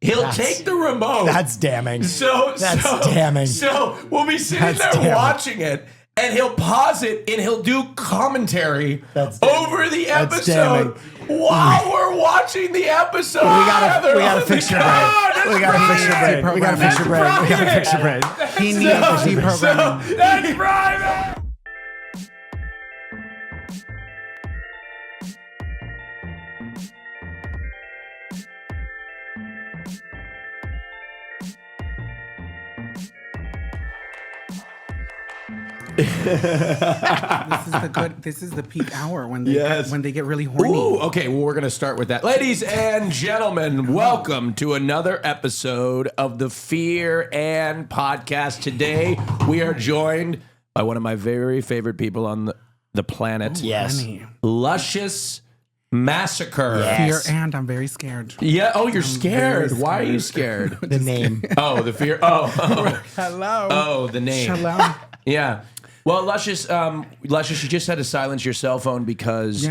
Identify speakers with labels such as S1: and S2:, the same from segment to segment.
S1: He'll take the remote.
S2: That's damning.
S1: That's
S2: damning.
S1: So we'll be sitting there watching it, and he'll pause it, and he'll do commentary over the episode while we're watching the episode.
S2: We gotta fix your brain. We gotta fix your brain.
S3: He needs to deprogram.
S1: That's private.
S3: This is the peak hour when they get really horny.
S1: Ooh, okay, well, we're gonna start with that. Ladies and gentlemen, welcome to another episode of the Fear and Podcast. Today we are joined by one of my very favorite people on the planet.
S3: Honey.
S1: Luscious Massacr.
S3: Fear and I'm very scared.
S1: Yeah. Oh, you're scared. Why are you scared?
S2: The name.
S1: Oh, the fear. Oh.
S3: Hello.
S1: Oh, the name.
S3: Shalom.
S1: Yeah. Well, Luscious, you just had to silence your cell phone because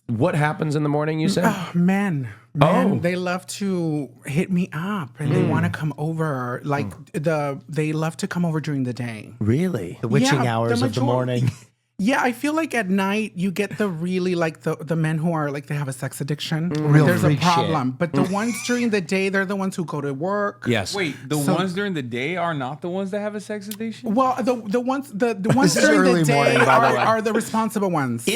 S1: what happens in the morning, you said?
S3: Oh, men, they love to hit me up and they want to come over. Like they love to come over during the day.
S1: Really?
S2: The witching hours of the morning.
S3: Yeah, I feel like at night you get the really like the men who are like they have a sex addiction.
S2: Real
S3: There's a
S2: freak
S3: problem.
S2: shit.
S3: But the ones during the day, they're the ones who go to work.
S1: Yes.
S4: Wait, the ones during the day are not the ones that have a sex addiction?
S3: Well, the ones during
S2: early
S3: the day
S2: morning, by the way.
S3: are the responsible ones.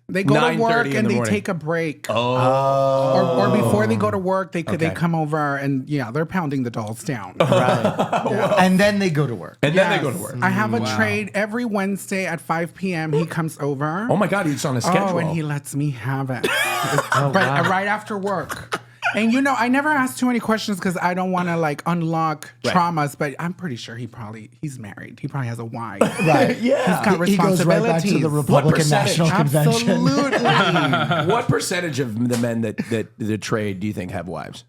S1: They
S3: go to work and they take a break. Or before they go to work, they come over and they're pounding the dolls down.
S2: Right. And then they go to work.
S1: Then they go to work.
S3: I have a trade every Wednesday at 5 p.m. He comes over.
S1: Oh my God, he's on a schedule.
S3: Oh, and he lets me have it. Right after work. And I never ask too many questions because I don't want to like unlock traumas, but I'm pretty sure he's married. He probably has a wife.
S2: Right.
S3: Yeah. He's got responsibilities.
S2: He goes right back to the Republican National Convention.
S3: Absolutely.
S1: What percentage of the men that the trade do you think have wives?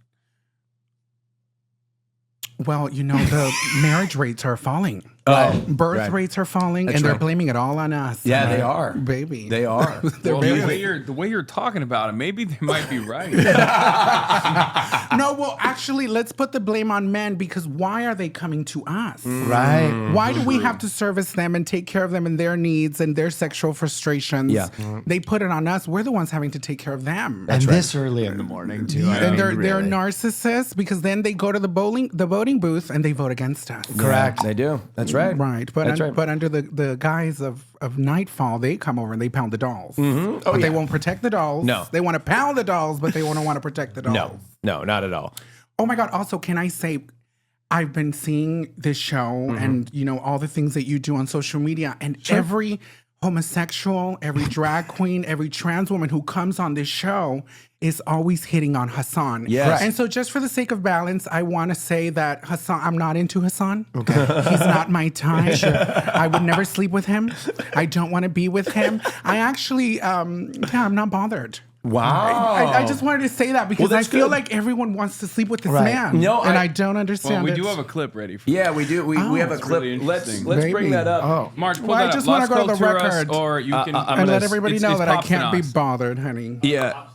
S3: Well, the marriage rates are falling. Birth rates are falling, and they're blaming it all on us.
S1: Yeah, they are.
S3: Baby.
S1: They are.
S4: Well, the way you're talking about it, maybe they might be right.
S3: No, well, actually, let's put the blame on men because why are they coming to us?
S2: Right.
S3: Why do we have to service them and take care of them and their needs and their sexual frustrations?
S1: Yeah.
S3: They put it on us. We're the ones having to take care of them.
S2: And this early in the morning, too.
S3: And they're narcissists because then they go to the voting booth and they vote against us.
S1: Correct. They do. That's right.
S3: Right. But under the guise of nightfall, they come over and they pound the dolls.
S1: Mm-hmm.
S3: But they won't protect the dolls.
S1: No.
S3: They want to pound the dolls, but they don't want to protect the dolls.
S1: No, not at all.
S3: Oh my God. Also, can I say, I've been seeing this show and, all the things that you do on social media and every homosexual, every drag queen, every trans woman who comes on this show is always hitting on Hasan.
S1: Yes.
S3: And so just for the sake of balance, I want to say that Hasan, I'm not into Hasan. Okay. He's not my type. I would never sleep with him. I don't want to be with him. I actually, I'm not bothered.
S1: Wow.
S3: I just wanted to say that because I feel like everyone wants to sleep with this man.
S1: No,
S3: and I don't understand
S4: we do have a clip ready for
S1: Yeah, we do. We have a clip.
S4: Really
S1: let's
S3: Baby.
S1: bring that up.
S3: Oh.
S4: March, pull
S3: Well,
S4: that
S3: I
S4: up.
S3: just want to go to the record.
S4: Or you can
S3: and let everybody know that I
S4: it's
S3: can't be
S4: Popsanox.
S3: bothered, honey.
S1: Yeah.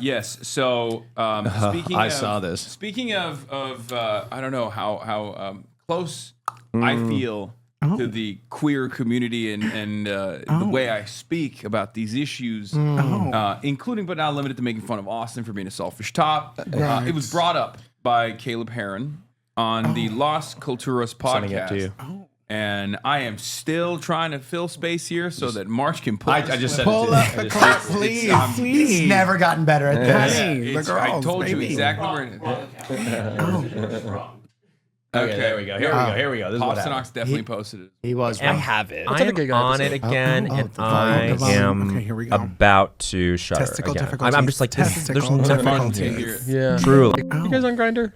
S4: Yes. So speaking
S1: I
S4: of,
S1: saw this.
S4: Speaking of I don't know how close I feel to the queer community and the way I speak about these issues, including but not limited to making fun of Austin for being a selfish top.
S3: Right.
S4: It was brought up by Caleb Heron on the Las Culturas
S1: Sending it
S4: podcast.
S1: to you.
S4: And I am still trying to fill space here so that March can pull.
S1: I just said it
S3: Pull
S1: to
S3: up the clip, please.
S2: He's never gotten better at this.
S3: Honey, the
S4: I
S3: girls,
S4: told you
S3: baby.
S4: exactly where it is.
S1: Okay, there we go. Here we go. This is what happened.
S4: Popsanox definitely posted it.
S2: He was
S5: I
S2: right.
S5: have it.
S6: I am on it again,
S2: Oh,
S6: and
S2: the volume,
S6: I
S2: the volume.
S6: am
S3: Okay, here we go.
S6: about to shut her
S3: Testicle
S6: again.
S3: difficulties.
S6: I'm just like, there's
S3: Testicle
S6: no
S3: difficulties.
S6: Yeah, truly.
S3: Oh.
S6: You guys on Grindr?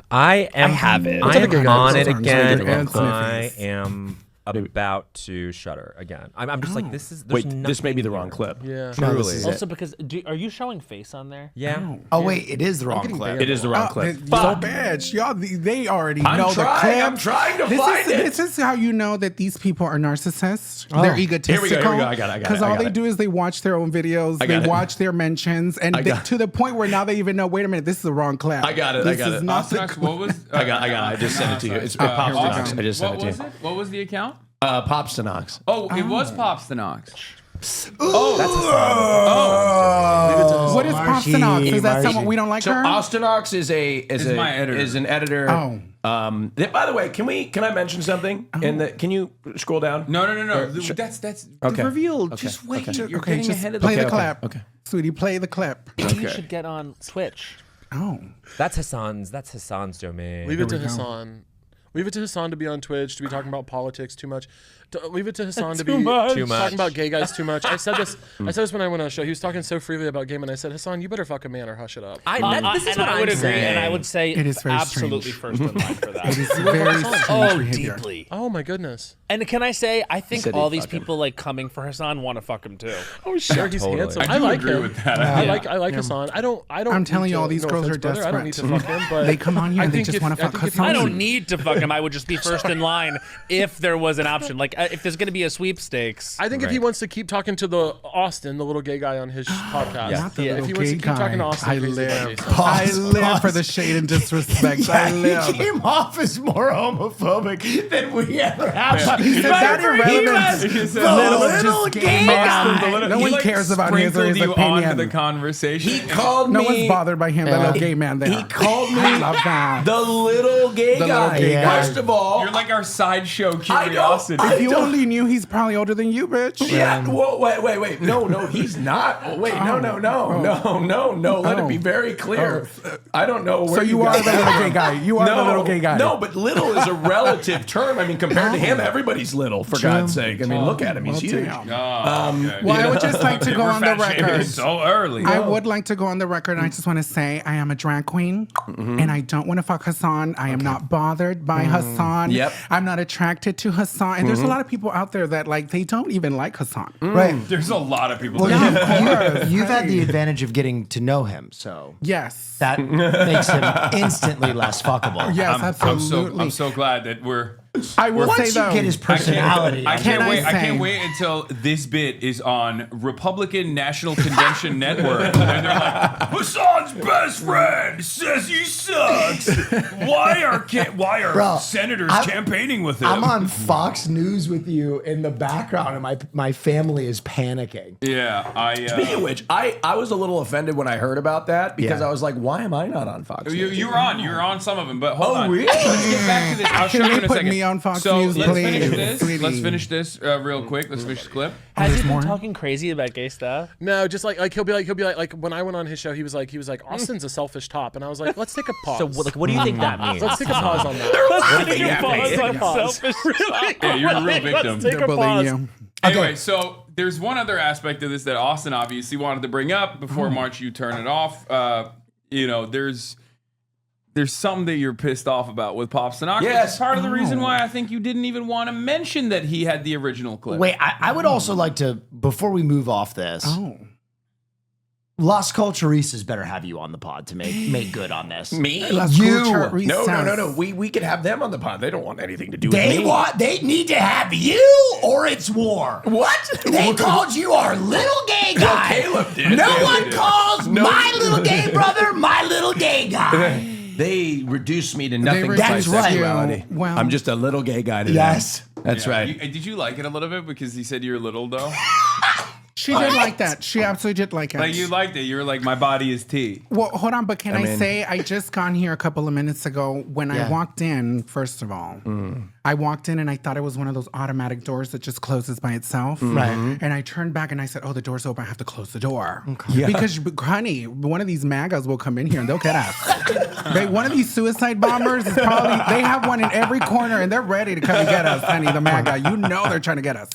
S6: I am.
S5: I have it.
S6: I am on it
S3: Sorry,
S6: again,
S3: and
S6: and I
S3: sniffies.
S6: am about to shutter again. I'm just like, this is.
S1: Wait, this may be the wrong clip.
S5: Yeah.
S2: No, this is
S7: Also,
S2: it.
S7: because are you showing face on there?
S6: Yeah.
S2: Oh wait, it is the wrong clip.
S1: It is the wrong clip.
S3: So bad. Y'all, they already know the
S1: trying,
S3: clip.
S1: I'm trying to
S3: this
S1: find it.
S3: This is how you know that these people are narcissists. They're egotistical.
S1: Here we go. I got it.
S3: Because all they do is they watch their own videos, they watch their mentions, and to the point where now they even know, wait a minute, this is the wrong clip.
S1: I got it.
S3: This is not the
S4: Ostonox, what was?
S1: I got it. I just sent it to you. It's Popstonox. I just sent it to you.
S4: What was the account?
S1: Popstonox.
S4: Oh, it was Popstonox.
S3: What is Popstonox? Is that someone we don't like
S1: So
S3: her?
S1: Ostonox is
S4: my editor.
S1: Is an editor.
S3: Oh.
S1: By the way, can I mention something? Can you scroll down?
S4: No. That's
S1: Okay.
S4: the reveal. Just wait. You're
S3: Okay,
S4: getting
S3: just
S4: ahead of
S3: play
S4: the
S3: the clip.
S1: Okay.
S3: Sweetie, play the clip.
S7: You should get on Twitch.
S3: Oh.
S6: That's Hassan's domain.
S5: Leave it to Hassan. Leave it to Hassan to be on Twitch, to be talking about politics too much. Leave it to Hassan to be
S6: Too much.
S5: talking about gay guys too much. I said this when I went on a show. He was talking so freely about gay men. I said, Hassan, you better fuck a man or hush it up.
S6: This is what
S7: I would
S6: I'm
S7: agree,
S6: saying.
S7: and I would say
S3: It is very
S7: absolutely
S3: strange.
S7: first in line for that.
S3: It is very strange behavior.
S7: Deeply.
S5: Oh my goodness.
S7: And can I say, I think
S1: said
S7: all
S1: he'd
S7: these
S1: fuck him.
S7: people like coming for Hassan want to fuck him too.
S5: Oh sure, he's
S6: totally.
S5: handsome.
S4: I do
S5: like
S4: agree
S5: him.
S4: with that.
S5: I like Hassan. I don't.
S3: I'm telling
S5: need
S3: you,
S5: to-
S3: all these
S5: no
S3: girls
S5: offense,
S3: are
S5: brother, I don't need to fuck him, but
S3: They come on here
S5: I
S3: and they
S5: think
S3: just
S5: if-
S3: want to
S5: I
S3: fuck
S5: think if
S3: Hassan.
S7: I don't need to fuck him. I would just be first in line if there was an option. Like if there's going to be a sweepstakes.
S5: I think if he wants to keep talking to the Austin, the little gay guy on his podcast,
S3: Not the
S5: if
S3: little
S5: he wants to
S3: gay
S5: keep talking to
S3: guy.
S5: Austin,
S3: I
S5: crazy about
S3: live.
S5: gay stuff.
S3: I live for the shade and disrespect. I
S2: He
S3: live.
S2: came off as more homophobic than we ever have.
S3: He said that irrelevant.
S2: Little gay guy.
S3: No one cares about his or his
S4: sprinkled you onto
S3: opinion.
S4: the conversation.
S1: He called
S3: No
S1: me.
S3: one's bothered by him, the little gay man there.
S1: He called me
S3: I love that.
S1: the little gay
S3: The
S1: guy.
S3: little gay
S2: guy.
S1: First of all,
S4: You're like our sideshow
S1: I
S4: curiosity.
S1: don't.
S3: If you only knew, he's probably older than you, bitch.
S1: Yeah. Whoa, wait. No, he's not. Oh, wait, no. Let it be very clear. I don't know where
S3: So you are
S1: got
S3: the little
S1: that
S3: gay guy. You are the little gay guy.
S1: No, but little is a relative term. I mean, compared to him, everybody's little, for God's sake. I mean, look at him. He's huge.
S3: damn.
S4: Okay.
S3: Well, I would just like to go on the
S4: Fat shaming
S3: record.
S4: so early.
S3: I would like to go on the record, and I just want to say I am a drag queen, and I don't want to fuck Hassan. I am not bothered by Hassan.
S1: Yep.
S3: I'm not attracted to Hassan. And there's a lot of people out there that like they don't even like Hassan.
S2: Right.
S4: There's a lot of people.
S2: Well,
S4: that
S2: you've had the advantage of getting to know him, so
S3: Yes.
S2: that makes him instantly less fuckable.
S3: Yes, absolutely.
S4: I'm so glad that we're.
S3: I will
S2: Once
S3: say
S2: you
S3: though,
S2: get his personality,
S4: I
S3: Can
S4: can't
S3: I
S4: wait. I
S3: say-
S4: can't wait until this bit is on Republican National Convention Network, and they're like, "Hassan's best friend says he sucks. Why are
S2: Bro,
S4: senators campaigning with him?"
S2: I'm on Fox News with you in the background, and my family is panicking.
S4: Yeah,
S1: Speaking of which, I was a little offended when I heard about that because
S2: Yeah.
S1: I was like, why am I not on Fox News?
S4: You were on some of them, but hold on.
S1: really?
S4: Let's get back to this. I'll show
S3: Can
S4: you
S3: they
S4: in a
S3: put
S4: second.
S3: me on Fox
S4: so
S3: News,
S4: let's
S3: please,
S4: finish this.
S3: sweetie?
S4: Let's finish this real quick. Let's finish the clip.
S7: Has he been
S3: more?
S7: talking crazy about gay stuff?
S5: No, just like he'll be like when I went on his show, he was like Austin's a selfish top, and I was like, let's take a pause.
S6: So what do you think that means?
S5: Let's take a pause on that.
S7: Take a pause
S3: take a
S7: on
S3: pause.
S7: selfish stuff.
S4: Yeah, you're a real victim.
S7: Let's take
S3: They're
S7: a
S3: bullying
S7: pause.
S3: you.
S4: Anyway, so there's one other aspect of this that Austin obviously wanted to bring up before March. You turn it off. There's something that you're pissed off about with Popstonox.
S1: Yes.
S4: It's part of the reason why I think you didn't even want to mention that he had the original clip.
S2: Wait, I would also like to, before we move off this,
S3: Oh.
S2: Las Culturistas better have you on the pod to make good on this.
S1: Me?
S3: Las
S2: You.
S3: Culturistas.
S1: No. We could have them on the pod. They don't want anything to do with
S2: They
S1: me.
S2: they need to have you, or it's war.
S1: What?
S2: They called you our little gay guy.
S1: Caleb did.
S2: No
S1: Caleb
S2: one
S1: did.
S2: calls my little gay brother my little gay guy.
S1: They reduced me to nothing but my
S2: That's right.
S1: sexuality.
S3: Well-
S1: I'm just a little gay guy today.
S2: Yes.
S1: That's right.
S4: Did you like it a little bit because he said you're little though?
S3: She did like that. She absolutely did like it.
S4: Like you liked it. You were like, my body is tea.
S3: Well, hold on, but can I
S1: mean-
S3: say I just got here a couple of minutes ago. When I walked in, first of all, I walked in and I thought it was one of those automatic doors that just closes by itself.
S2: Right.
S3: And I turned back and I said, "Oh, the door's open. I have to close the door." Okay. Because, honey, one of these MAGAs will come in here and they'll get us. One of these suicide bombers is probably, they have one in every corner and they're ready to come and get us, honey, the MAGA. You know they're trying to get us.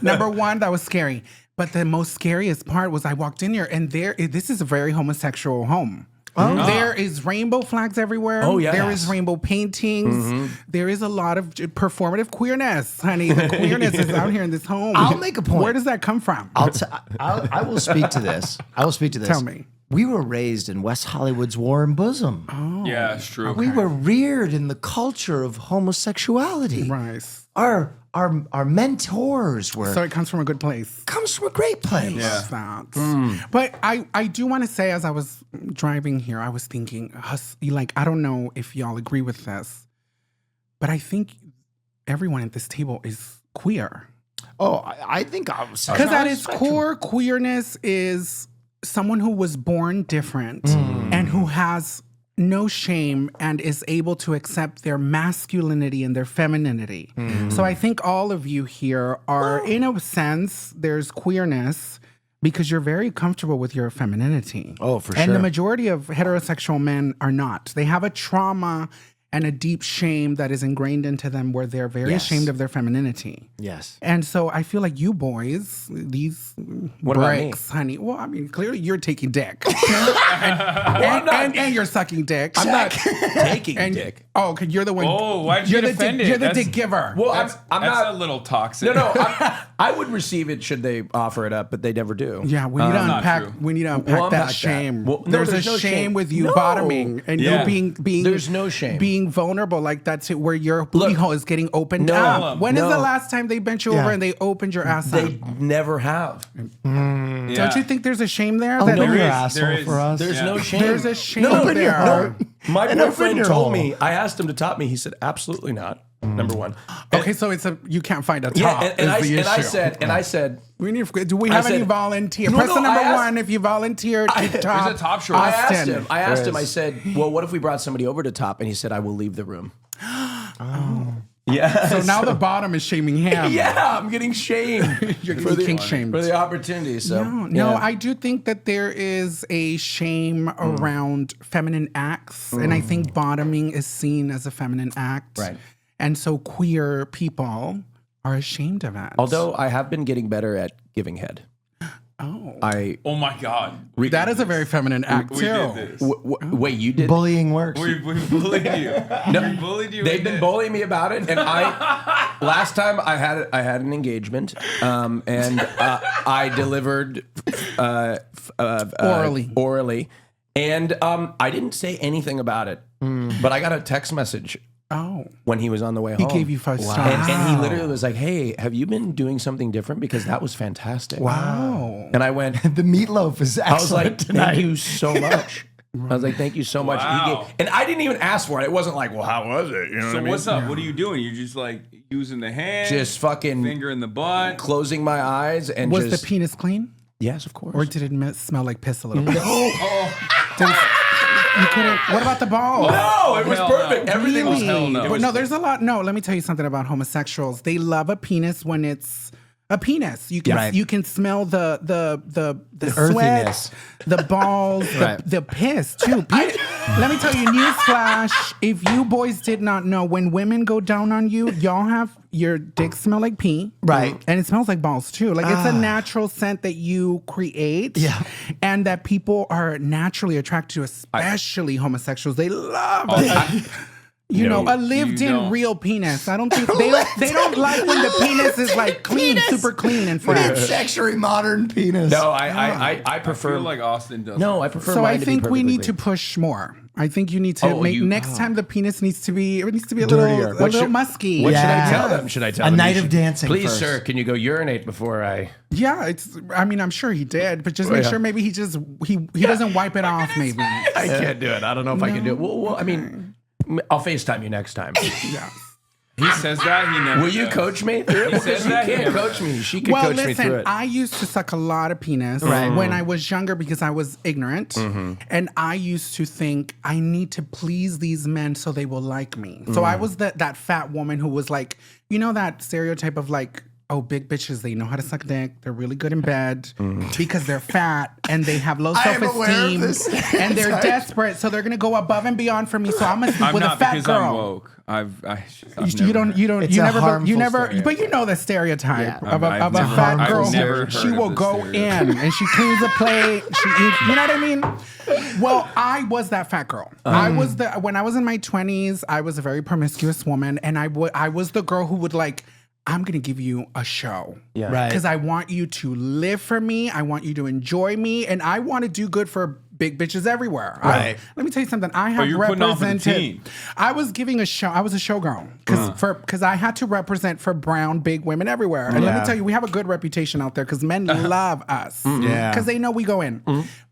S3: Number one, that was scary. But the most scariest part was I walked in here and this is a very homosexual home. There is rainbow flags everywhere.
S1: Oh, yes.
S3: There is rainbow paintings. There is a lot of performative queerness, honey. The queerness is out here in this home.
S2: I'll make a point.
S3: Where does that come from?
S2: I will speak to this.
S3: Tell me.
S2: We were raised in West Hollywood's warm bosom.
S4: Yeah, it's true.
S2: We were reared in the culture of homosexuality.
S3: Right.
S2: Our mentors were.
S3: So it comes from a good place.
S2: Comes from a great place.
S4: Yeah.
S3: But I do want to say, as I was driving here, I was thinking, like, I don't know if y'all agree with this, but I think everyone at this table is queer.
S2: Oh, I think I was.
S3: Because at its core, queerness is someone who was born different and who has no shame and is able to accept their masculinity and their femininity. So I think all of you here are, in a sense, there's queerness because you're very comfortable with your femininity.
S2: Oh, for
S3: And
S2: sure.
S3: the majority of heterosexual men are not. They have a trauma and a deep shame that is ingrained into them where they're very ashamed of their femininity.
S2: Yes.
S3: And so I feel like you boys, these
S1: What about me?
S3: bricks, honey. Well, I mean, clearly you're taking dick. and you're sucking dick.
S1: I'm not taking dick.
S3: Oh, okay, you're the one.
S4: Oh, why'd you
S3: you're
S4: get
S3: the
S4: offended?
S3: You're the
S4: That's-
S3: dick giver.
S1: Well,
S4: That's
S1: I'm not.
S4: a little toxic.
S1: No, I would receive it should they offer it up, but they never do.
S3: Yeah, we need to
S4: not
S3: unpack.
S4: true.
S3: We need to unpack
S1: We'll
S3: that
S1: unpack that.
S3: shame.
S1: Well, no,
S3: there's
S1: there's
S3: a
S1: no
S3: shame
S1: shame.
S3: with you
S1: No.
S3: bottoming and
S4: Yeah.
S3: you being.
S1: There's no shame.
S3: Being vulnerable like that's it, where your booty hole is getting opened
S1: No,
S3: up. When is
S1: no.
S3: the last time they bent you over and they opened your ass
S1: They
S3: up?
S1: never have.
S4: Yeah.
S3: Don't you think there's a shame there?
S2: Open
S3: that
S2: your
S4: is,
S2: asshole
S4: there is.
S2: for us.
S1: There's
S4: Yeah.
S1: no shame.
S3: There's a shame
S2: Open
S3: there.
S2: your heart.
S1: My
S2: And open
S1: boyfriend
S2: your
S1: told
S2: hole.
S1: me. I asked him to top me. He said, "Absolutely not." Number one.
S3: Okay, so it's you can't find a top.
S1: Yeah, and
S3: is the issue.
S1: I said,
S3: We need. Do we have any
S1: said-
S3: volunteer?
S1: No,
S3: Person
S1: no, I
S3: number
S1: asked-
S3: one, if you volunteered to top.
S4: There's a top short.
S1: I asked
S3: Austin.
S1: him. I said, "Well, what if we brought somebody over to top?" And he said, "I will leave the room." Yeah.
S3: So now the bottom is shaming him.
S1: Yeah, I'm getting shamed.
S3: You're getting kink shamed.
S1: for the opportunity. So
S3: No,
S1: yeah.
S3: I do think that there is a shame around feminine acts, and I think bottoming is seen as a feminine act.
S1: Right.
S3: And so queer people are ashamed of it.
S1: Although I have been getting better at giving head.
S3: Oh.
S4: Oh my God.
S3: That is a very feminine act,
S4: We
S3: too.
S4: did this.
S1: Wait, you did?
S2: Bullying works.
S4: We bullied you. We bullied you.
S1: They've been bullying me about it, and I last time I had an engagement, and I delivered orally, and I didn't say anything about it, but I got a text message
S3: Oh.
S1: when he was on the way
S3: He
S1: home.
S3: gave you 5 stars.
S1: and he literally was like, "Hey, have you been doing something different? Because that was fantastic."
S3: Wow.
S1: And I went,
S2: The meatloaf is excellent
S1: I was like,
S2: tonight.
S1: "Thank you so much." I was like, "Thank you so much."
S4: Wow.
S1: And I didn't even ask for it. It wasn't like, "Well, how was it?" You know what
S4: So
S1: I mean?
S4: what's up? What are you doing? You're just like using the hand,
S1: Just fucking
S4: finger in the butt.
S1: closing my eyes and
S3: Was
S1: just
S3: the penis clean?
S1: yes, of course.
S3: Or did it smell like piss a little bit? You couldn't. What about the balls?
S1: No, it was
S4: Hell
S1: perfect.
S4: no.
S1: Everything was
S4: Hell no.
S3: But no, there's a lot. No, let me tell you something about homosexuals. They love a penis when it's a penis. You can
S2: Right.
S3: you can smell the sweat,
S2: earthiness.
S3: the balls,
S2: Right.
S3: the piss too. Let me tell you, newsflash: if you boys did not know, when women go down on you, y'all have your dick smell like pee,
S2: Right.
S3: And it smells like balls too. Like it's a natural scent that you create,
S2: Yeah.
S3: and that people are naturally attracted to, especially homosexuals. They love it. You know, a lived-in
S4: don't.
S3: real penis. I don't think they don't like when the penis is like clean, super clean and fresh.
S2: Sexually modern penis.
S1: No, I
S4: I
S1: prefer
S4: feel like Austin does.
S1: no, I prefer.
S3: So
S1: mine
S3: I
S1: to be
S3: think we
S1: perfectly
S3: need to
S1: clean.
S3: push more. I think you need to make next time the penis needs to be a
S2: Dirtier.
S3: little musky.
S1: What should I
S2: Yeah.
S1: tell them? Should I tell
S2: A
S1: them?
S2: night
S1: you
S2: of
S1: should-
S2: dancing
S1: Please,
S2: first.
S1: sir, can you go urinate before I?
S3: Yeah, I mean, I'm sure he did, but just make
S1: yeah.
S3: sure maybe he doesn't wipe it off. Maybe.
S1: I can't do it. I don't know if I can do it. Well, I mean, I'll FaceTime you next time.
S3: Yeah.
S4: He says that. He never
S1: Will you
S4: does.
S1: coach me through it?
S4: He says
S1: Because you
S4: that, he
S1: can't
S4: never
S1: coach me. She can
S3: Well,
S1: coach me through
S3: listen,
S1: it.
S3: I used to suck a lot of penis when I was younger because I was ignorant.
S1: Mm-hmm.
S3: And I used to think, I need to please these men so they will like me. So
S1: Mm.
S3: I was that fat woman who was like, you know, that stereotype of like, oh, big bitches, they know how to suck dick. They're really good in bed because they're fat and they have low self-esteem and they're desperate. So they're going to go above and beyond for me. So I'm going to sleep with a fat girl.
S4: I'm woke. I've
S3: you never,
S2: stereotype.
S3: but you know the stereotype of a
S4: I've
S3: fat
S4: never
S3: girl.
S4: heard
S3: She
S4: of
S3: will
S4: this
S3: go
S4: stereotype.
S3: in and she cleans a plate. She eats, you know what I mean? Well, I was that fat girl. When I was in my 20s, I was a very promiscuous woman, and I was the girl who would like, I'm gonna give you a show.
S1: Yeah.
S2: Right.
S3: Because I want you to live for me. I want you to enjoy me, and I want to do good for big bitches everywhere.
S2: Right.
S3: Let me tell you something. I have
S4: you're putting on for the
S3: represented.
S4: team.
S3: I was giving a show. I was a showgirl because I had to represent for brown big women everywhere. And let me tell you, we have a good reputation out there because men love us.
S2: Yeah.
S3: Because they know we go in.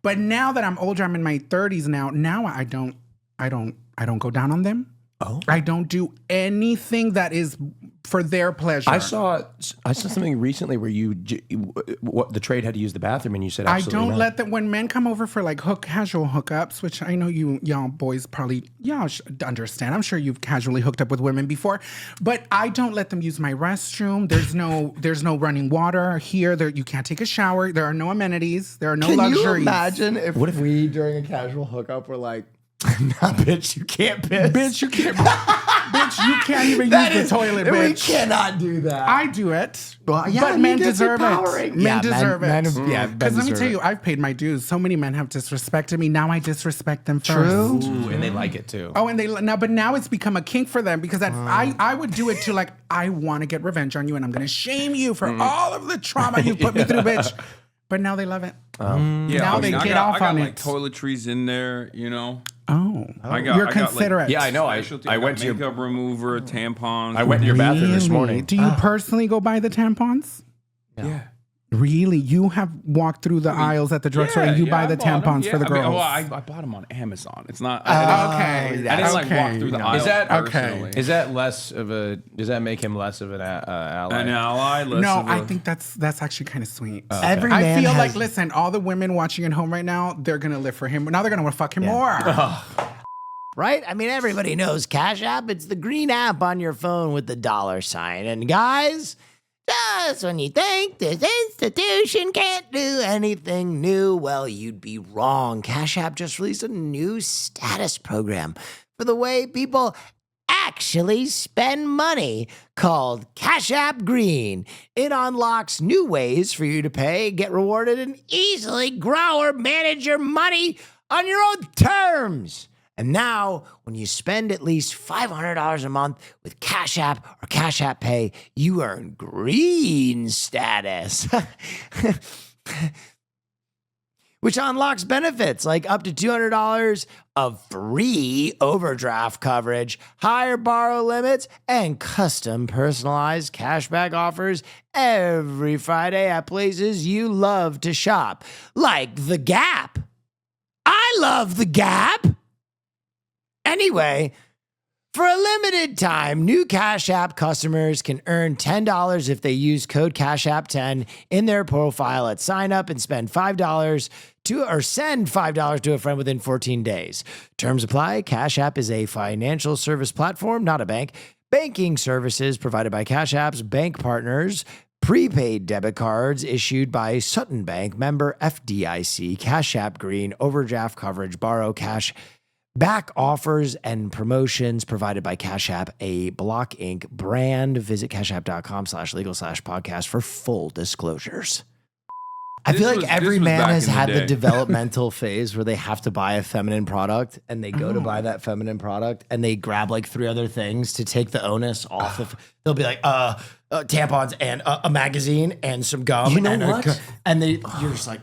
S3: But now that I'm older, I'm in my 30s now. Now I don't go down on them. Oh. I don't do anything that is for their pleasure.
S1: I saw something recently where the trade had to use the bathroom, and you said
S3: I
S1: absolutely
S3: don't
S1: not.
S3: let them, when men come over for like casual hookups, which I know y'all boys probably, should understand. I'm sure you've casually hooked up with women before, but I don't let them use my restroom. There's no running water here. You can't take a shower. There are no amenities. There are no luxuries.
S2: Can you imagine if we, during a casual hookup, were like, nah, bitch, you can't piss.
S3: Bitch, you can't. Bitch, you can't even use the toilet, bitch.
S2: We cannot do that.
S3: I do it.
S2: Well, yeah,
S3: but
S2: you
S3: men
S2: get
S3: deserve
S2: empowering.
S3: it. Men deserve it.
S2: Because
S3: let me tell you, I've paid my dues. So many men have disrespected me. Now I disrespect them first.
S1: Ooh, and they like it too.
S3: Oh, but now it's become a kink for them because I would do it to like, I want to get revenge on you and I'm going to shame you for all of the trauma you put me through, bitch. But now they love it. Now they get off on
S4: like
S3: it.
S4: Toiletries in there, you know.
S3: Oh, you're considerate.
S1: Yeah, I know. I
S4: went
S1: went to your
S4: makeup remover, tampons.
S1: I went to your bathroom this morning.
S3: Do you personally go buy the tampons?
S4: Yeah.
S3: Really? You have walked through the aisles at the drugstore and you buy the tampons for the girls?
S4: I bought them on Amazon. It's not.
S3: Okay.
S4: I didn't like walk through the aisles.
S1: Is that
S4: personally.
S1: Is that less of a? Does that make him less of an ally?
S4: An ally?
S3: No, I think that's actually kind of sweet.
S2: Every
S3: I
S2: man
S3: feel
S2: has,
S3: like, listen, all the women watching at home right now, they're gonna live for him. Now they're gonna want to fuck him more.
S2: right? I mean, everybody knows Cash App. It's the green app on your phone with the $sign. And guys, just when you think this institution can't do anything new, well, you'd be wrong. Cash App just released a new status program for the way people actually spend money called Cash App Green. It unlocks new ways for you to pay, get rewarded, and easily grow or manage your money on your own terms. And now, when you spend at least $500 a month with Cash App or Cash App Pay, you earn green status, which unlocks benefits like up to $200 of free overdraft coverage, higher borrow limits, and custom personalized cashback offers every Friday at places you love to shop, like The Gap. I love The Gap. Anyway, for a limited time, new Cash App customers can earn $10 if they use code CashApp10 in their profile at sign up and spend $5 or send $5 to a friend within 14 days. Terms apply. Cash App is a financial service platform, not a bank. Banking services provided by Cash App's bank partners. Prepaid debit cards issued by Sutton Bank, member FDIC, Cash App Green, overdraft coverage, borrow cash, back offers and promotions provided by Cash App, a Block Inc. brand. Visit cashapp.com/legal/podcast for full disclosures. I feel like every man has had the developmental phase where they have to buy a feminine product and they go to buy that feminine product and they grab like 3 other things to take the onus off of. They'll be like, tampons and a magazine and some gum.
S1: You know what?
S2: And you're just like,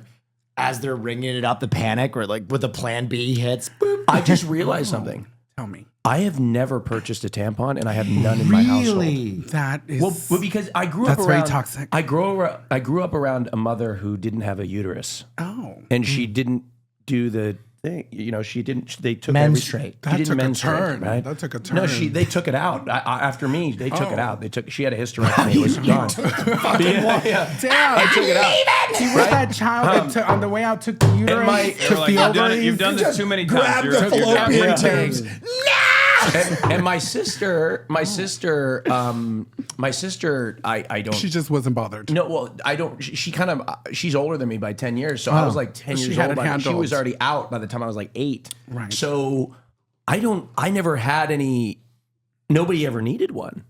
S2: as they're ringing it up, the panic or like with the plan B hits. Boop.
S1: I just realized something.
S3: Tell me.
S1: I have never purchased a tampon, and I have none in my household.
S3: That is...
S1: Well, because I grew up
S3: That's
S1: around...
S3: very toxic.
S1: I grew up around a mother who didn't have a uterus.
S3: Oh.
S1: And she didn't do the thing. You know, she didn't... They took
S2: menstruate.
S3: That took a
S1: menstruate,
S3: turn.
S1: right?
S3: That took a turn.
S1: No, they took it out. After me, they took it out. She had a hysterectomy. It was gone.
S3: Damn.
S1: I took it out.
S3: She was that child that on the way out took the uterus, took the ovaries.
S4: You've done this too many times.
S2: Grab the fallopian tubes.
S1: and my sister, I don't.
S3: She just wasn't bothered.
S1: No, well, I don't. She kind of. She's older than me by 10 years, so I was like 10
S3: She
S1: years
S3: had
S1: old.
S3: it
S1: By, she was
S3: handled.
S1: already out by the time I was like 8.
S3: Right.
S1: So I never had any. Nobody ever needed one.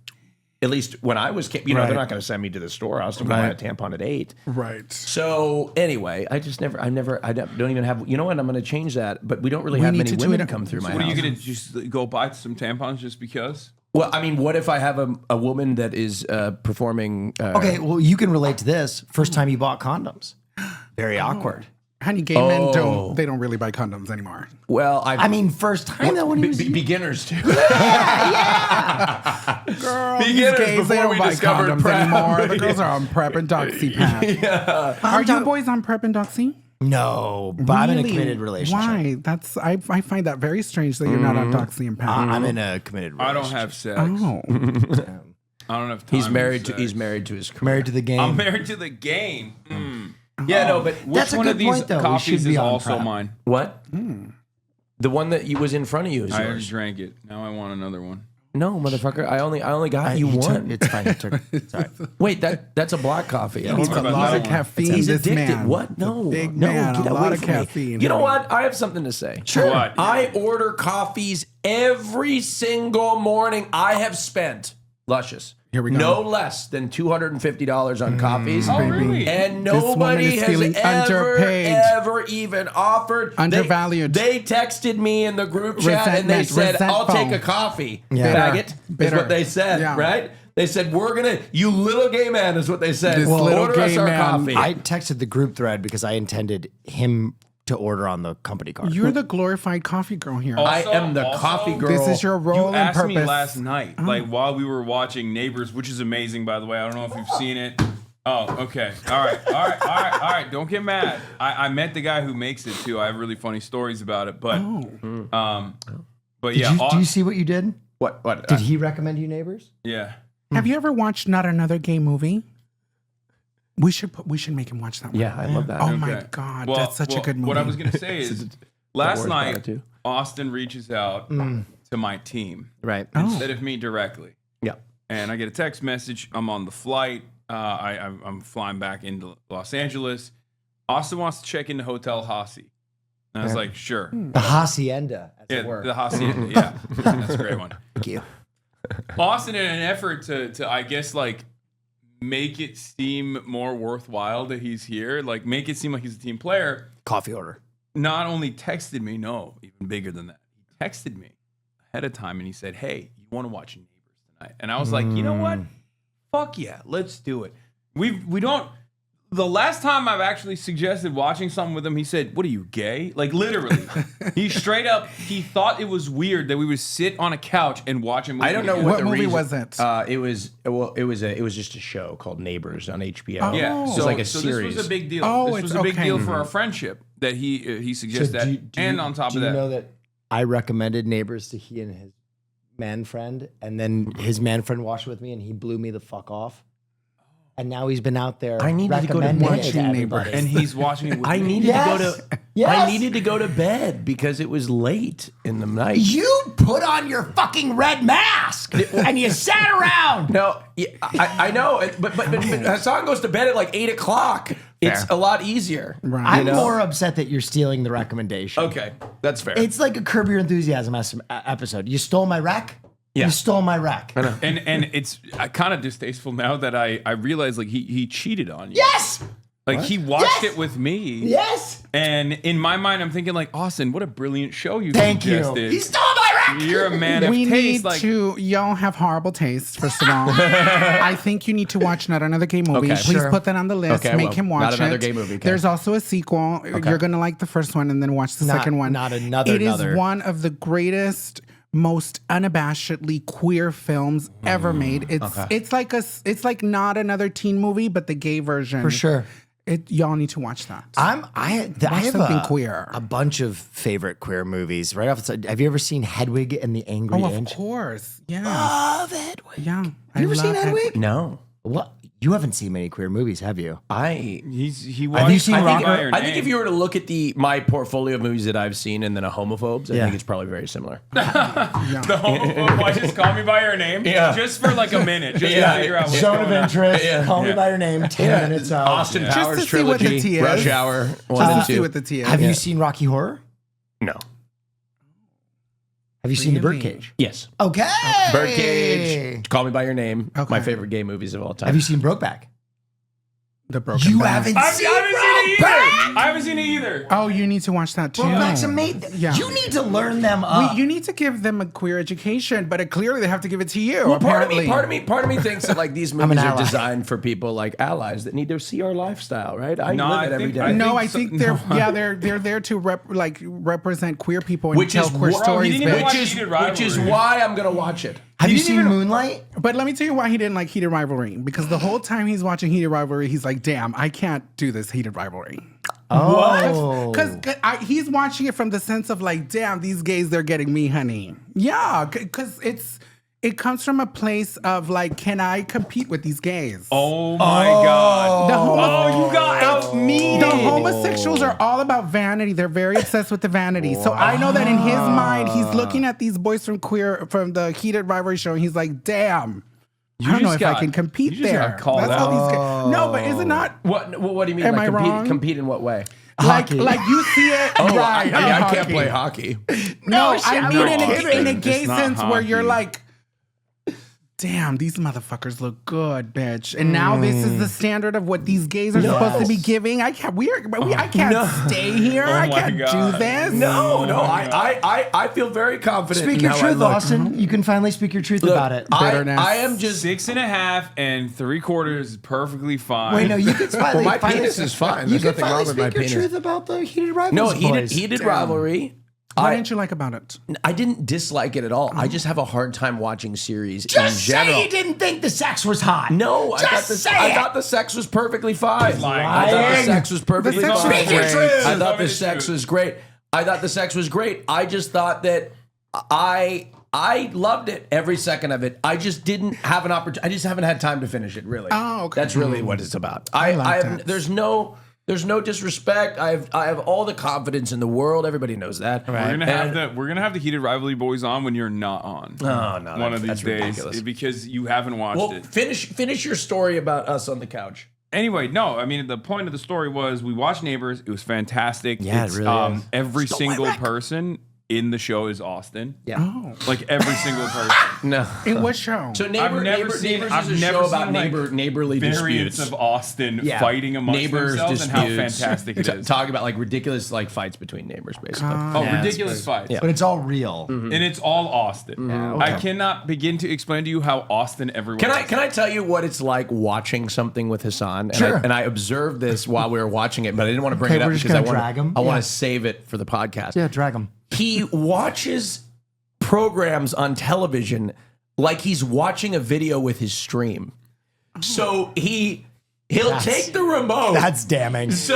S1: At least when I was, they're not going to send me to the store. I was still going to buy a tampon at 8.
S3: Right.
S1: So anyway, I don't even have. You know what? I'm going to change that. But we don't really have
S3: need
S1: many
S3: to do
S1: women
S3: it-
S1: come through my
S4: What are
S1: house.
S4: you gonna just go buy some tampons just because?
S1: Well, I mean, what if I have a woman that is performing?
S2: Okay, well, you can relate to this. First time you bought condoms. Very awkward.
S3: Honey, gay men don't really buy condoms anymore.
S1: Well,
S2: I mean, first time though when he was
S1: beginners too.
S3: Girl, these
S1: Beginners
S3: gays,
S1: before
S3: they don't
S1: we
S3: buy
S1: discovered
S3: condoms
S1: PrEP.
S3: anymore. The girls are on PrEP and DoxyPap. Are you boys on PrEP and Doxy?
S2: No, but I'm in a
S3: Really?
S2: committed relationship.
S3: Why? I find that very strange that you're not on Doxy and Pap.
S2: I'm in a committed
S4: I
S2: relationship.
S4: don't have sex.
S3: Oh.
S4: I don't have time.
S1: He's married
S4: for
S1: to.
S4: sex.
S1: He's married to his career.
S2: Married to the game.
S4: I'm married to the game.
S1: Yeah, no, but
S4: Which
S2: That's a
S4: one
S2: good
S4: of these
S2: point, though. We
S4: coffees
S2: should be
S4: is
S2: on
S4: also
S2: PrEP.
S4: mine?
S1: what? The one that was in front of you is
S4: I already
S1: yours.
S4: drank it. Now I want another one.
S1: No, motherfucker. I only got you
S2: He took-
S1: one.
S2: It's fine. He took- Sorry.
S1: Wait, that's a black coffee. I don't
S3: Needs
S1: know
S3: a
S4: about
S3: lot
S4: that
S3: of
S4: one.
S3: caffeine.
S1: He's
S3: this
S1: addicted.
S3: man.
S1: What? No,
S3: Big
S1: no,
S3: man,
S1: get
S3: a
S1: away
S3: lot of
S1: from me.
S3: caffeine.
S1: You know what? I have something to say.
S4: Sure. What?
S1: I order coffees every single morning. I have spent Luscious.
S3: Here we go.
S1: No less than $250 on coffees.
S4: Oh, really?
S1: And
S3: This woman
S1: nobody
S3: is
S1: has
S3: feeling underpaid.
S1: ever even offered.
S3: Undervalued.
S1: They texted me in the group chat and they
S3: Resentment,
S1: said, I'll
S3: resentful.
S1: take a coffee.
S2: Yeah.
S1: Faggot is
S3: Bitter.
S1: what they said,
S3: Yeah.
S1: right? They said, you little gay man is what they said.
S3: This little
S1: Order us
S3: gay
S1: our
S3: man.
S1: coffee.
S2: I texted the group thread because I intended him to order on the company card.
S3: You're the glorified coffee girl here.
S1: I am the coffee girl.
S3: This is your role
S4: You
S3: and
S4: asked
S3: purpose.
S4: me last night, like while we were watching Neighbors, which is amazing, by the way. I don't know if you've seen it. Oh, okay. All right. Don't get mad. I met the guy who makes it too. I have really funny stories about it, but but
S2: Did
S3: Oh.
S2: you, do you see what you did?
S1: What?
S2: Did he recommend you Neighbors?
S4: yeah.
S3: Have you ever watched Not Another Gay Movie? We should make him watch that one.
S1: Yeah, I love that.
S3: Oh my
S4: Okay.
S3: God,
S4: Well,
S3: that's such a good movie.
S4: What I was gonna say is, last
S1: worries about it
S4: night
S1: too.
S4: Austin reaches out to my team
S2: Right.
S4: instead of me directly.
S1: Yeah.
S4: And I get a text message. I'm on the flight. I'm flying back into Los Angeles. Austin wants to check into Hotel Hasi. And I was like, sure.
S2: The hacienda, as
S4: Yeah,
S2: it were.
S4: the Hacienda. Yeah, that's a great one.
S2: Thank you.
S4: Austin, in an effort to I guess, like, make it seem more worthwhile that he's here, like, make it seem like he's a team player,
S2: Coffee order.
S4: not only texted me, even bigger than that. He texted me ahead of time and he said, hey, you want to watch Neighbors tonight? And I was like, you know what? Fuck yeah, let's do it. We don't. The last time I've actually suggested watching something with him, he said, what are you, gay? Like, literally. He straight up, he thought it was weird that we would sit on a couch and watch a movie.
S1: I don't know
S4: together.
S1: what
S3: What
S1: the
S3: movie
S1: reason,
S3: was it?
S1: It was just a show called Neighbors on HBO.
S4: Yeah,
S1: It was
S4: so,
S1: like a
S4: so
S1: series.
S4: this was a big deal.
S3: Oh,
S4: this was
S3: it's
S4: a big
S3: okay.
S4: deal for our friendship that he suggested that. And on top of
S2: do
S4: that,
S2: you know that I recommended Neighbors to he and his man friend, and then his man friend watched it with me, and he blew me the fuck off. And now he's been out there.
S1: I needed to go to
S2: recommending it
S3: watching
S2: everybody.
S3: Neighbors.
S4: and he's watching it with
S1: I
S4: me.
S1: needed
S2: Yes.
S1: to go to.
S2: Yes.
S1: I needed to go to bed because it was late in the night.
S2: You put on your fucking red mask and you sat around.
S1: No, yeah, I know, but Hassan goes to bed at like 8 o'clock. It's a lot easier.
S3: Right.
S2: I'm more upset that you're stealing the recommendation.
S1: Okay, that's fair.
S2: It's like a Curb Your Enthusiasm episode. You stole my rec.
S1: Yeah.
S2: You stole my rec.
S4: And it's kind of distasteful now that I realize like he cheated on you.
S2: Yes.
S4: Like he watched
S2: Yes!
S4: it with me.
S2: Yes.
S4: And in my mind, I'm thinking like, Austin, what a brilliant show you
S2: Thank you.
S4: suggested.
S2: He stole my rec.
S4: You're a man of
S3: We
S4: taste.
S3: need
S4: Like,
S3: to. Y'all have horrible taste. First of all, I think you need to watch Not Another Gay Movie.
S1: Okay.
S3: Please
S2: Sure.
S3: put that on the list.
S1: Okay,
S3: Make
S1: well,
S3: him watch
S1: Not Another
S3: it.
S1: Gay Movie, okay.
S3: There's also a sequel. You're gonna like the first one and then watch the second one.
S2: not another-
S3: It is
S2: another.
S3: one of the greatest, most unabashedly queer films ever made. It's like not another teen movie, but the gay version.
S2: For sure.
S3: Y'all need to watch that.
S2: I have
S3: something queer.
S2: a bunch of favorite queer movies. Right off the side, have you ever seen Hedwig and the Angry
S3: Oh, of
S2: Inch?
S3: course. Yeah.
S2: Love Hedwig.
S3: Yeah.
S2: Have you ever seen Hedwig?
S1: no.
S2: What? You haven't seen many queer movies, have you?
S4: He
S2: Have you seen Rocker?
S1: I think if you were to look at my portfolio of movies that I've seen and then a homophobes, I think it's probably very similar.
S4: The homophobe, why just call me by your name?
S1: Yeah.
S4: Just for like a minute, just to figure out what's
S2: Zone of
S4: going on.
S2: interest. Call me by your name. 10 minutes out.
S1: Austin
S3: Just
S1: Powers
S3: to see what the
S1: trilogy,
S3: tea is.
S1: Rush Hour 1
S3: Just
S1: and
S3: to see
S1: 2.
S3: what the tea is.
S2: Have you seen Rocky Horror?
S1: No.
S2: Have you seen The
S3: Really?
S2: Birdcage?
S1: Yes.
S2: Okay.
S1: Birdcage, Call Me by Your Name,
S3: Okay.
S1: my favorite gay movies of all time.
S2: Have you seen Brokeback?
S3: The Broken
S2: You
S3: Back.
S2: haven't
S4: I
S2: seen
S4: haven't seen it
S2: Brokeback?
S4: either. I haven't seen it either.
S3: Oh, you need to watch that too.
S2: Brokeback's amazing.
S3: Yeah.
S2: You need to learn them up.
S3: You need to give them a queer education, but clearly they have to give it to you.
S1: Well, part of
S3: apparently.
S1: me thinks that like these
S2: an
S1: movies are
S2: ally.
S1: designed for people like allies that need to see our lifestyle, right? I
S4: No,
S1: live
S4: I
S1: it every
S4: think-
S1: day.
S3: I
S4: think
S3: think
S4: so-
S3: they're there to represent queer people and
S1: Which
S3: tell
S1: is
S3: queer
S1: bro, he
S3: stories.
S4: didn't even
S3: bitch.
S4: watch
S1: which is
S4: Heated
S1: which is
S4: Rivalry.
S1: why I'm gonna watch it.
S2: Have you seen Moonlight?
S3: But let me tell you why he didn't like Heated Rivalry. Because the whole time he's watching Heated Rivalry, he's like, "Damn, I can't do this Heated Rivalry."
S2: Oh.
S3: Because he's watching it from the sense of like, "Damn, these gays, they're getting me, honey." Yeah, because it comes from a place of like, "Can I compete with these gays?"
S4: Oh my god.
S3: The
S4: You got out me.
S3: The homosexuals are all about vanity. They're very obsessed with the vanity. So I know that in his mind, he's looking at these boys from the Heated Rivalry show, and he's like, "Damn, I don't know if I can compete
S4: you just
S3: there."
S4: got called
S3: That's
S4: out.
S3: how these guys. No, but is it not
S1: What do you mean?
S3: Am
S1: like
S3: I wrong?
S1: compete in what way?
S3: like
S2: Hockey.
S3: like you see it?
S1: Oh,
S3: right?
S1: I
S3: in
S1: can't
S3: hockey.
S1: play hockey.
S3: No, I mean
S4: I'm
S3: in a
S4: kidding.
S3: gay
S4: It's not
S3: sense where you're
S4: hockey.
S3: like, damn, these motherfuckers look good, bitch. And now this is the standard of what these gays are supposed to be giving. I can't. I can't stay here. I
S4: my
S3: can't
S4: God.
S3: do this.
S1: No, I feel very confident.
S2: Speak
S1: in
S2: your
S1: how I
S2: truth,
S1: look.
S2: Austin. You can finally speak your truth about it.
S3: Bitterness.
S1: I am just.
S4: 6.5 and 3/4 is perfectly fine.
S2: Wait, no, you can finally.
S1: Well, my
S2: finally-
S1: penis is fine.
S2: You
S1: There's
S2: can
S1: nothing
S2: finally
S1: wrong with my
S2: speak your
S1: penis.
S2: truth about the Heated Rivals.
S1: No,
S2: boys.
S1: heated rivalry.
S3: What didn't you like about it?
S1: I didn't dislike it at all. I just have a hard time watching series
S2: Just
S1: in general.
S2: say you didn't think the sex was hot.
S1: No,
S2: Just say
S1: I
S2: it.
S1: thought the sex was perfectly fine.
S4: lying.
S1: I thought the
S2: Lying.
S1: sex was perfectly
S3: The sex
S1: fine.
S3: was Speak your great. truth.
S1: I thought
S4: Tell me
S1: the
S4: the
S1: sex
S4: truth.
S1: was great. I thought the sex was great. I just thought that I loved it every second of it. I just didn't have an opportunity. I just haven't had time to finish it. Really.
S3: Oh, okay.
S1: That's really what it's about.
S3: I like
S1: I have,
S3: that.
S1: There's no disrespect. I have all the confidence in the world. Everybody knows that.
S4: We're gonna have the Heated Rivalry boys on when you're not on.
S1: Oh, no,
S4: one of these
S1: that's
S4: days
S1: ridiculous.
S4: because you haven't watched
S1: Well,
S4: it.
S1: finish your story about us on the couch.
S4: Anyway, no, I mean the point of the story was we watched Neighbors. It was fantastic.
S2: Yeah, it really is.
S4: Every
S2: Stole my
S4: single
S2: wreck.
S4: person in the show is Austin.
S1: Yeah.
S3: Oh,
S4: Like every single person.
S1: No.
S3: in what show?
S1: So
S4: I've never
S1: Neighbors
S4: seen-
S1: is
S4: I've
S1: a
S4: never
S1: show about
S4: seen, like,
S1: neighborly
S4: Variants
S1: disputes.
S4: of Austin
S1: Yeah.
S4: fighting amongst
S1: Neighbors
S4: themselves
S1: disputes.
S4: and how fantastic it is.
S1: Talking about like ridiculous like fights between neighbors, basically.
S4: Oh, ridiculous fights.
S1: Yeah.
S2: But it's all real.
S4: And it's all Austin. I cannot begin to explain to you how Austin everyone
S1: Can I tell you what it's like watching something with Hasan? And
S2: Sure.
S1: I observed this while we were watching it, but I didn't want to bring
S2: Okay,
S1: it up
S2: we're just
S1: because I
S2: gonna
S1: want
S2: drag him?
S1: I want
S2: Yeah.
S1: to save it for the podcast.
S2: Yeah, drag them.
S1: He watches programs on television like he's watching a video with his stream. So he'll take the remote.
S2: That's damning.
S1: That's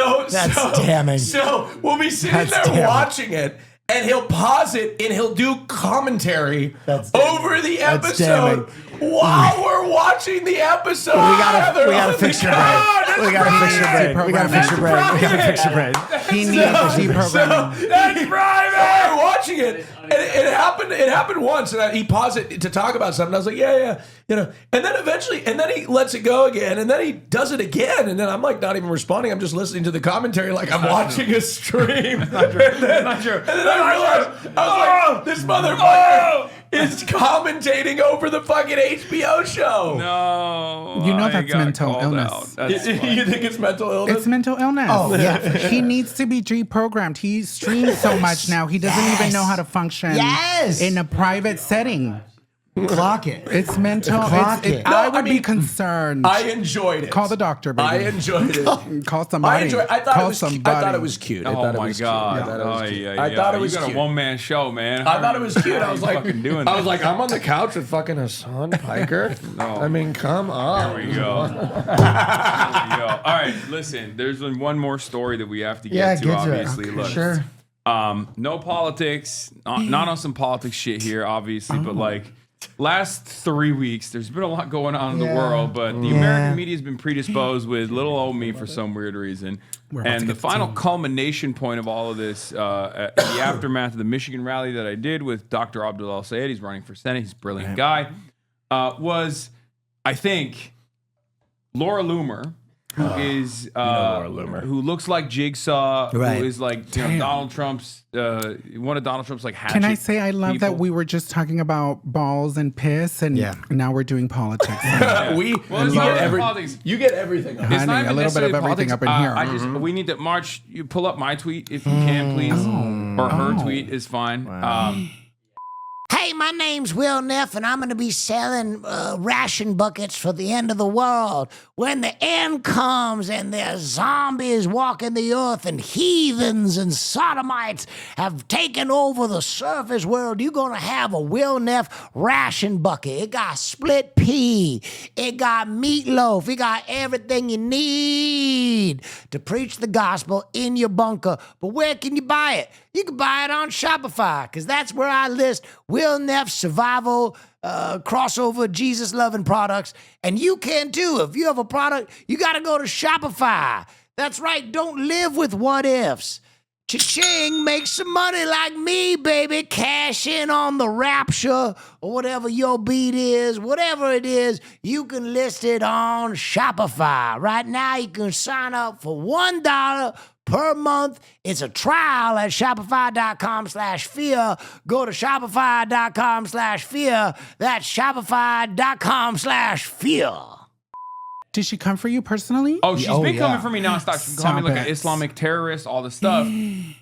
S2: damning.
S1: So we'll be sitting
S2: That's
S1: there
S2: damning.
S1: watching it, and he'll pause it and he'll do commentary
S2: That's damning.
S1: over the
S2: That's
S1: episode while we're watching the episode.
S2: We gotta
S1: together.
S2: fix your
S1: God,
S2: brain.
S1: that's
S2: We gotta fix your
S1: private.
S2: brain. We gotta fix your brain. We gotta fix your brain.
S3: He needs deprogramming.
S1: That's private. We're watching it, and it happened. It happened once, and he paused it to talk about something. I was like, yeah, and then eventually, and then he lets it go again, and then he does it again, and then I'm like not even responding. I'm just listening to the commentary like I'm watching a stream. Not true. And then I realized I was like, this motherfucker is commentating over the fucking HBO show.
S4: No.
S3: You know
S4: I
S3: that's
S4: got
S3: mental
S4: called
S3: illness.
S4: out. That's
S1: You think it's mental illness?
S3: It's mental illness.
S2: Oh, yeah, for
S3: He needs to be deprogrammed. He streams so much now. He doesn't even know how to function
S2: Yes.
S3: in a private setting.
S2: Clock it.
S3: It's mental.
S2: Clock it.
S3: I
S1: No,
S3: would
S1: I
S3: be
S1: mean,
S3: concerned.
S1: I enjoyed it.
S3: Call the doctor, baby.
S1: I enjoyed it.
S3: Call somebody.
S1: I thought
S3: Call
S1: it was.
S3: somebody.
S1: I thought it was cute. I
S4: Oh
S1: thought it
S4: my
S1: was
S4: god!
S1: Cute. I thought it was cute.
S4: Yeah,
S1: I thought it was
S4: You got
S1: cute.
S4: a one-man show, man.
S1: I thought it was cute. I was like,
S4: fucking doing
S1: I was
S4: this?
S1: like, I'm on the couch with fucking Hasan Piker.
S4: No.
S1: I mean, come on.
S4: There we go. There we go. All right, listen. There's been one more story that we have to get
S2: Yeah,
S4: to.
S2: get to it.
S4: Obviously,
S2: Okay,
S4: look.
S2: sure.
S4: No politics. Not on some politics shit here, obviously, but like last 3 weeks, there's been a lot going on in the world, but the American media has been predisposed with little old me for some weird reason. And the final culmination point of all of this, in the aftermath of the Michigan rally that I did with Dr. Abdul El-Sayed, he's running for Senate, he's a brilliant guy, was, I think, Laura Loomer, who is who looks like Jigsaw, who is like Donald Trump's one of Donald Trump's like hatchet.
S3: Can I say I love that we were just talking about balls and piss, and now we're doing politics.
S1: You get everything.
S3: Honey,
S4: It's not
S3: a little bit of everything
S4: politics.
S3: up in here.
S4: I just we need to March. You pull up my tweet if you can, please, or her tweet is fine.
S2: Hey, my name's Will Neff, and I'm going to be selling ration buckets for the end of the world. When the end comes and there's zombies walking the earth and heathens and sodomites have taken over the surface world, you're going to have a Will Neff ration bucket. It got split pea. It got meatloaf. It got everything you need to preach the gospel in your bunker. But where can you buy it? You can buy it on Shopify, because that's where I list Will Neff's survival crossover Jesus loving products, and you can too. If you have a product, you got to go to Shopify. That's right. Don't live with what ifs. Cha-ching, make some money like me, baby. Cash in on the rapture or whatever your beat is. Whatever it is, you can list it on Shopify. Right now, you can sign up for $1 per month. It's a trial at shopify.com/fear. Go to shopify.com/fear. That's shopify.com/fear.
S3: Did she come for you personally?
S4: Oh, she's been coming for me nonstop. She's calling me like an Islamic terrorist, all this stuff.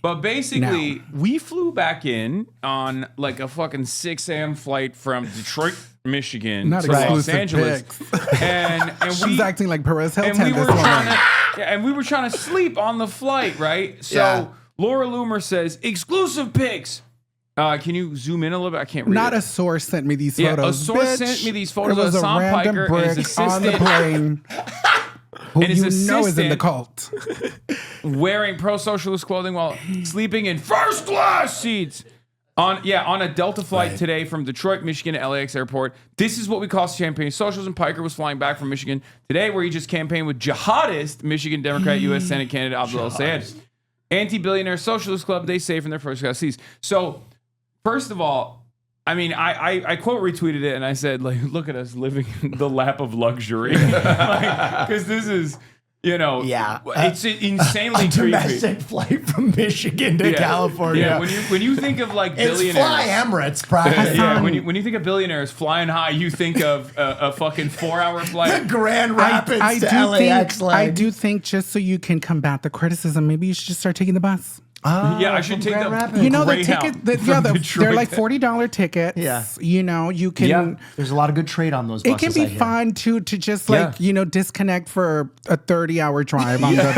S4: But basically, we flew back in on like a fucking 6 a.m. flight from Detroit, Michigan to Los Angeles. And
S3: she's acting like Perez Hilton.
S4: And we were trying to sleep on the flight, right? So Laura Loomer says, exclusive pics. Can you zoom in a little bit? I can't read
S3: Not
S4: it.
S3: a source sent me these photos.
S4: A source sent me these photos
S3: It was
S4: of
S3: a
S4: Hassan
S3: random
S4: Piker and his
S3: brick
S4: assistant.
S3: on the plane. Who
S4: And his
S3: you know is in the
S4: assistant-
S3: cult.
S4: Wearing pro-socialist clothing while sleeping in first class seats on a Delta flight today from Detroit, Michigan to LAX airport. This is what we call champagne socialism. Piker was flying back from Michigan today, where he just campaigned with jihadist Michigan Democrat U.S. Senate candidate Abdul El-Sayed. Anti-billionaire socialist club, they say, from their first class seats. So, first of all, I mean, I quote retweeted it and I said, like, look at us living in the lap of luxury. Because this is, it's insanely creepy.
S2: Domestic flight from Michigan to California.
S4: Yeah, when you think of like
S2: It's
S4: billionaires.
S2: Fly Emirates, probably.
S4: When you think of billionaires flying high, you think of a fucking 4-hour flight.
S2: Grand Rapids to LAX line.
S3: I do think just so you can combat the criticism, maybe you should just start taking the bus.
S4: Yeah, I should take the
S3: the ticket. They're like $40 tickets.
S2: Yeah.
S3: You can.
S2: There's a lot of good trade on those
S3: It
S2: buses.
S3: can be fun to just disconnect for a 30-hour drive on the bus.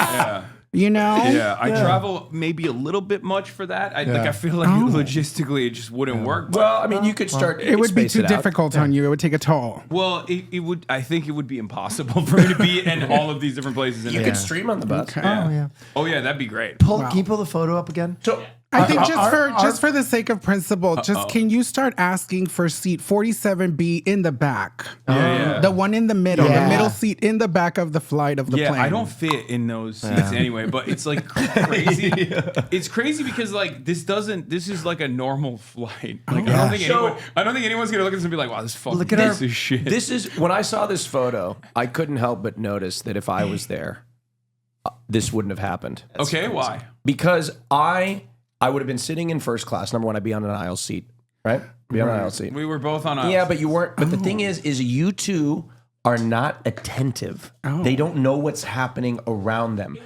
S4: Yeah.
S3: Yeah,
S4: I travel maybe a little bit much for that. I feel like logistically it just wouldn't work.
S1: Well, I mean, you could start.
S3: It would be too difficult on you. It would take a toll.
S4: Well, it would. I think it would be impossible for me to be in all of these different places.
S1: You could stream on the bus.
S3: Okay.
S4: Oh yeah, that'd be great.
S2: Can you pull the photo up again?
S1: So
S3: I think just for the sake of principle, can you start asking for seat 47B in the back?
S4: Yeah.
S3: The one in the middle,
S2: Yeah.
S3: the middle seat in the back of the flight of the plane.
S4: I don't fit in those seats anyway, but it's like crazy. It's crazy because like this is like a normal flight. Like I don't think anyone's gonna look at this and be like, wow, this fucking piece of shit.
S1: This is when I saw this photo, I couldn't help but notice that if I was there, this wouldn't have happened.
S4: Okay, why?
S1: Because I would have been sitting in first class. Number one, I'd be on an aisle seat, right? Be on an aisle seat.
S4: We were both on aisles.
S1: Yeah, but you weren't. But the thing is you two are not attentive. They don't know what's happening around them.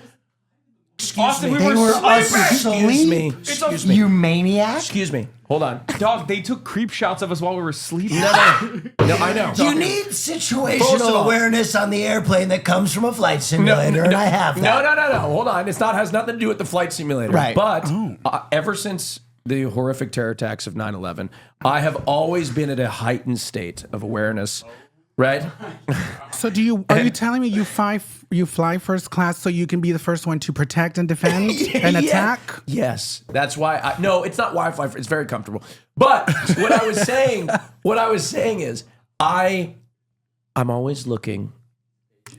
S4: Austin, we
S2: They were
S1: Excuse me.
S2: You maniac.
S1: Excuse me. Hold on.
S4: Dog, they took creep shots of us while we were sleeping.
S1: No, I know.
S2: You need situational awareness on the airplane that comes from a flight simulator, and I have that.
S1: No. Hold on. Has nothing to do with the flight simulator.
S2: Right.
S1: But ever since the horrific terror attacks of 9/11, I have always been at a heightened state of awareness right?
S3: So are you telling me you fly first class so you can be the first one to protect and defend and attack?
S1: Yes, that's why. No, it's not Wi-Fi. It's very comfortable. But what I was saying is, I'm always looking.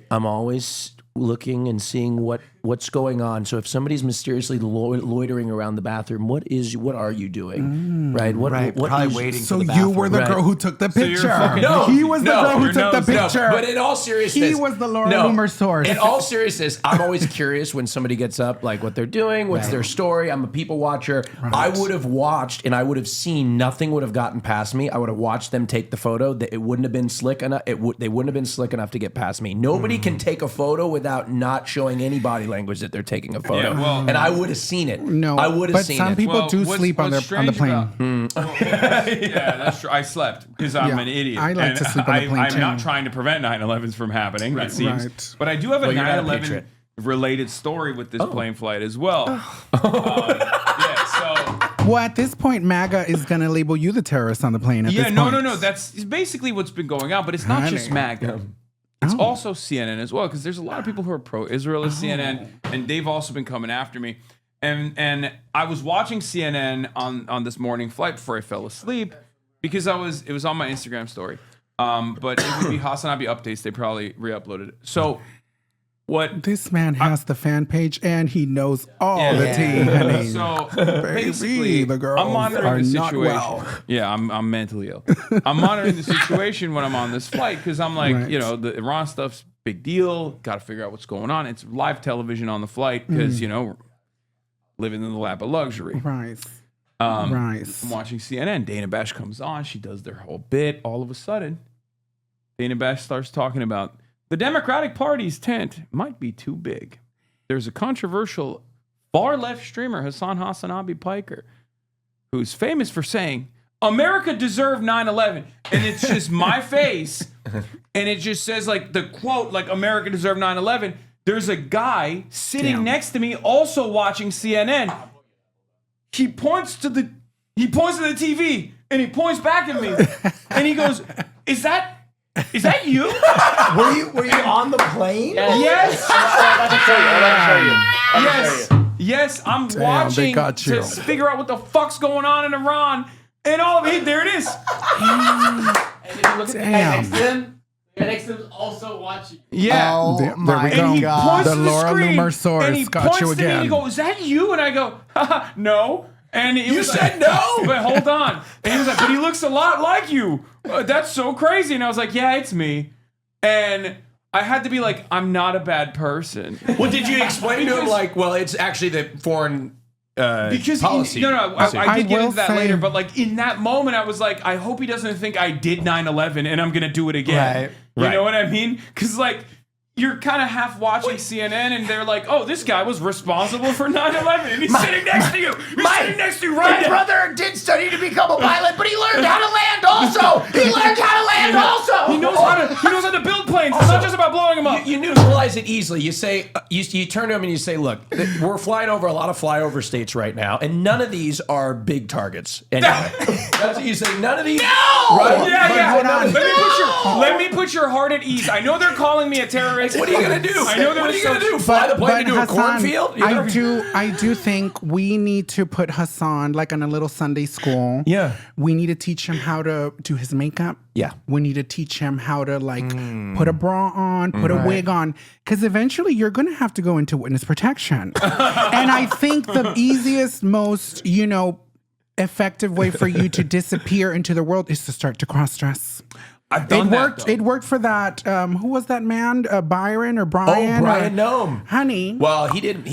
S1: I'm always looking and seeing what's going on. So if somebody's mysteriously loitering around the bathroom, what are you doing? Right? What
S2: Probably
S1: is-
S2: waiting
S3: So
S2: for the
S3: you
S2: bathroom.
S3: were the
S1: Right.
S3: girl who took the picture.
S1: No,
S3: he was the girl who took the
S1: No,
S3: picture.
S1: but in all seriousness,
S3: He was the Laura Loomer source.
S1: In all seriousness, I'm always curious when somebody gets up, like what they're doing, what's their story. I'm a people watcher. I would have watched and I would have seen nothing would have gotten past me. I would have watched them take the photo. That it wouldn't have been slick enough. They wouldn't have been slick enough to get past me. Nobody can take a photo without not showing any body language that they're taking a photo.
S4: Yeah, well-
S1: and I would have seen it.
S3: No,
S1: I would have
S3: but
S1: seen
S3: some
S1: it.
S3: people do
S4: what's-
S3: sleep on
S4: what's
S3: the plane.
S4: strange yeah, that's true. I slept because I'm
S3: Yeah,
S4: an idiot.
S3: I like
S4: And
S3: to sleep on the plane,
S4: I'm
S3: too.
S4: not trying to prevent 9/11s from happening, it seems.
S3: Right.
S4: But I do have a
S1: Well, you're not a
S4: 9/11
S1: patriot.
S4: related story with this plane flight as well. Yeah, so
S3: Well, at this point, MAGA is going to label you the terrorist on the plane. At
S4: yeah,
S3: this
S4: no,
S3: point.
S4: no. That's basically what's been going on, but it's not just
S3: Honey.
S4: MAGA. It's also CNN as well, because there's a lot of people who are pro-Israel at CNN, and they've also been coming after me. And I was watching CNN on this morning flight before I fell asleep because it was on my Instagram story. But it would be hasanabi updates. They probably re-uploaded it. So what?
S3: This man has the fan page and he knows all the tea, honey.
S4: So basically,
S3: the girls
S4: I'm monitoring
S3: are
S4: the
S3: not
S4: situation.
S3: well.
S4: Yeah, I'm mentally ill. I'm monitoring the situation when I'm on this flight because I'm like,
S3: Right.
S4: the Iran stuff's big deal. Got to figure out what's going on. It's live television on the flight because living in the lap of luxury.
S3: Right.
S4: I'm
S3: Right.
S4: watching CNN. Dana Bash comes on. She does their whole bit. All of a sudden, Dana Bash starts talking about the Democratic Party's tent might be too big. There's a controversial far-left streamer, hasanabi Piker, who's famous for saying, America deserved 9/11. And it's just my face. And it just says, like, the quote, like, America deserved 9/11. There's a guy sitting next to me also watching CNN. He points to the TV and he points back at me. And he goes, Is that you?
S2: Were you on the plane?
S4: Yes. Yes, I'm
S3: they
S4: watching
S3: got
S4: to
S3: you.
S4: figure out what the fuck's going on in Iran. And all of it, there it is.
S3: Damn.
S5: Next to him also watching.
S4: Yeah.
S2: Oh
S3: There we
S2: my
S3: go.
S4: And he
S2: God.
S4: points
S3: The
S4: to the
S3: Laura
S4: screen,
S3: Loomer source
S4: and he
S3: got
S4: points
S3: you
S4: to me and he
S3: again.
S4: goes, "Is that you?" And I go, haha, "No." And he was
S1: said
S4: like,
S1: no.
S4: But hold on. And he was like, "But he looks a lot like you. That's so crazy." And I was like, "Yeah, it's me." And I had to be like, "I'm not a bad person."
S1: Well, did you explain to him like, well, it's actually the foreign
S4: Because
S1: policy?
S4: I did get
S3: will
S4: into that
S3: say-
S4: later, but like in that moment, I was like, I hope he doesn't think I did 9/11 and I'm gonna do it again.
S2: Right.
S4: You
S1: Right.
S4: know what I mean? Because like you're kind of half watching CNN and they're like, oh, this guy was responsible for 9/11 and he's sitting next to you. He's sitting next to you right
S2: My
S4: now.
S2: brother did study to become a pilot, but he learned how to land also. He learned how to land also.
S4: He knows how to build planes. It's not just about blowing them up.
S1: You neutralize it easily. You say, you turn to him and you say, look, we're flying over a lot of flyover states right now, and none of these are big targets. Anyway, that's what you say. None of these. No! Right?
S4: Yeah.
S3: hold on.
S4: Let me put your heart at ease. I know they're calling me a terrorist.
S1: What are you going to do?
S4: I know
S1: What are you going to do?
S3: But-
S1: Fly the plane
S3: but
S1: into a
S3: Hassan,
S1: cornfield? You know?
S3: I do think we need to put Hassan like on a little Sunday school.
S1: Yeah.
S3: We need to teach him how to do his makeup.
S1: Yeah.
S3: We need to teach him how to like put a bra on, put a wig on, because eventually you're going to have to go into witness protection. And I think the easiest, most, effective way for you to disappear into the world is to start to cross-dress.
S4: I've done that, though.
S3: It worked for that. Who was that man? Byron or Brian?
S1: Brian
S3: or,
S1: Nome.
S3: Honey.
S1: Well, he didn't.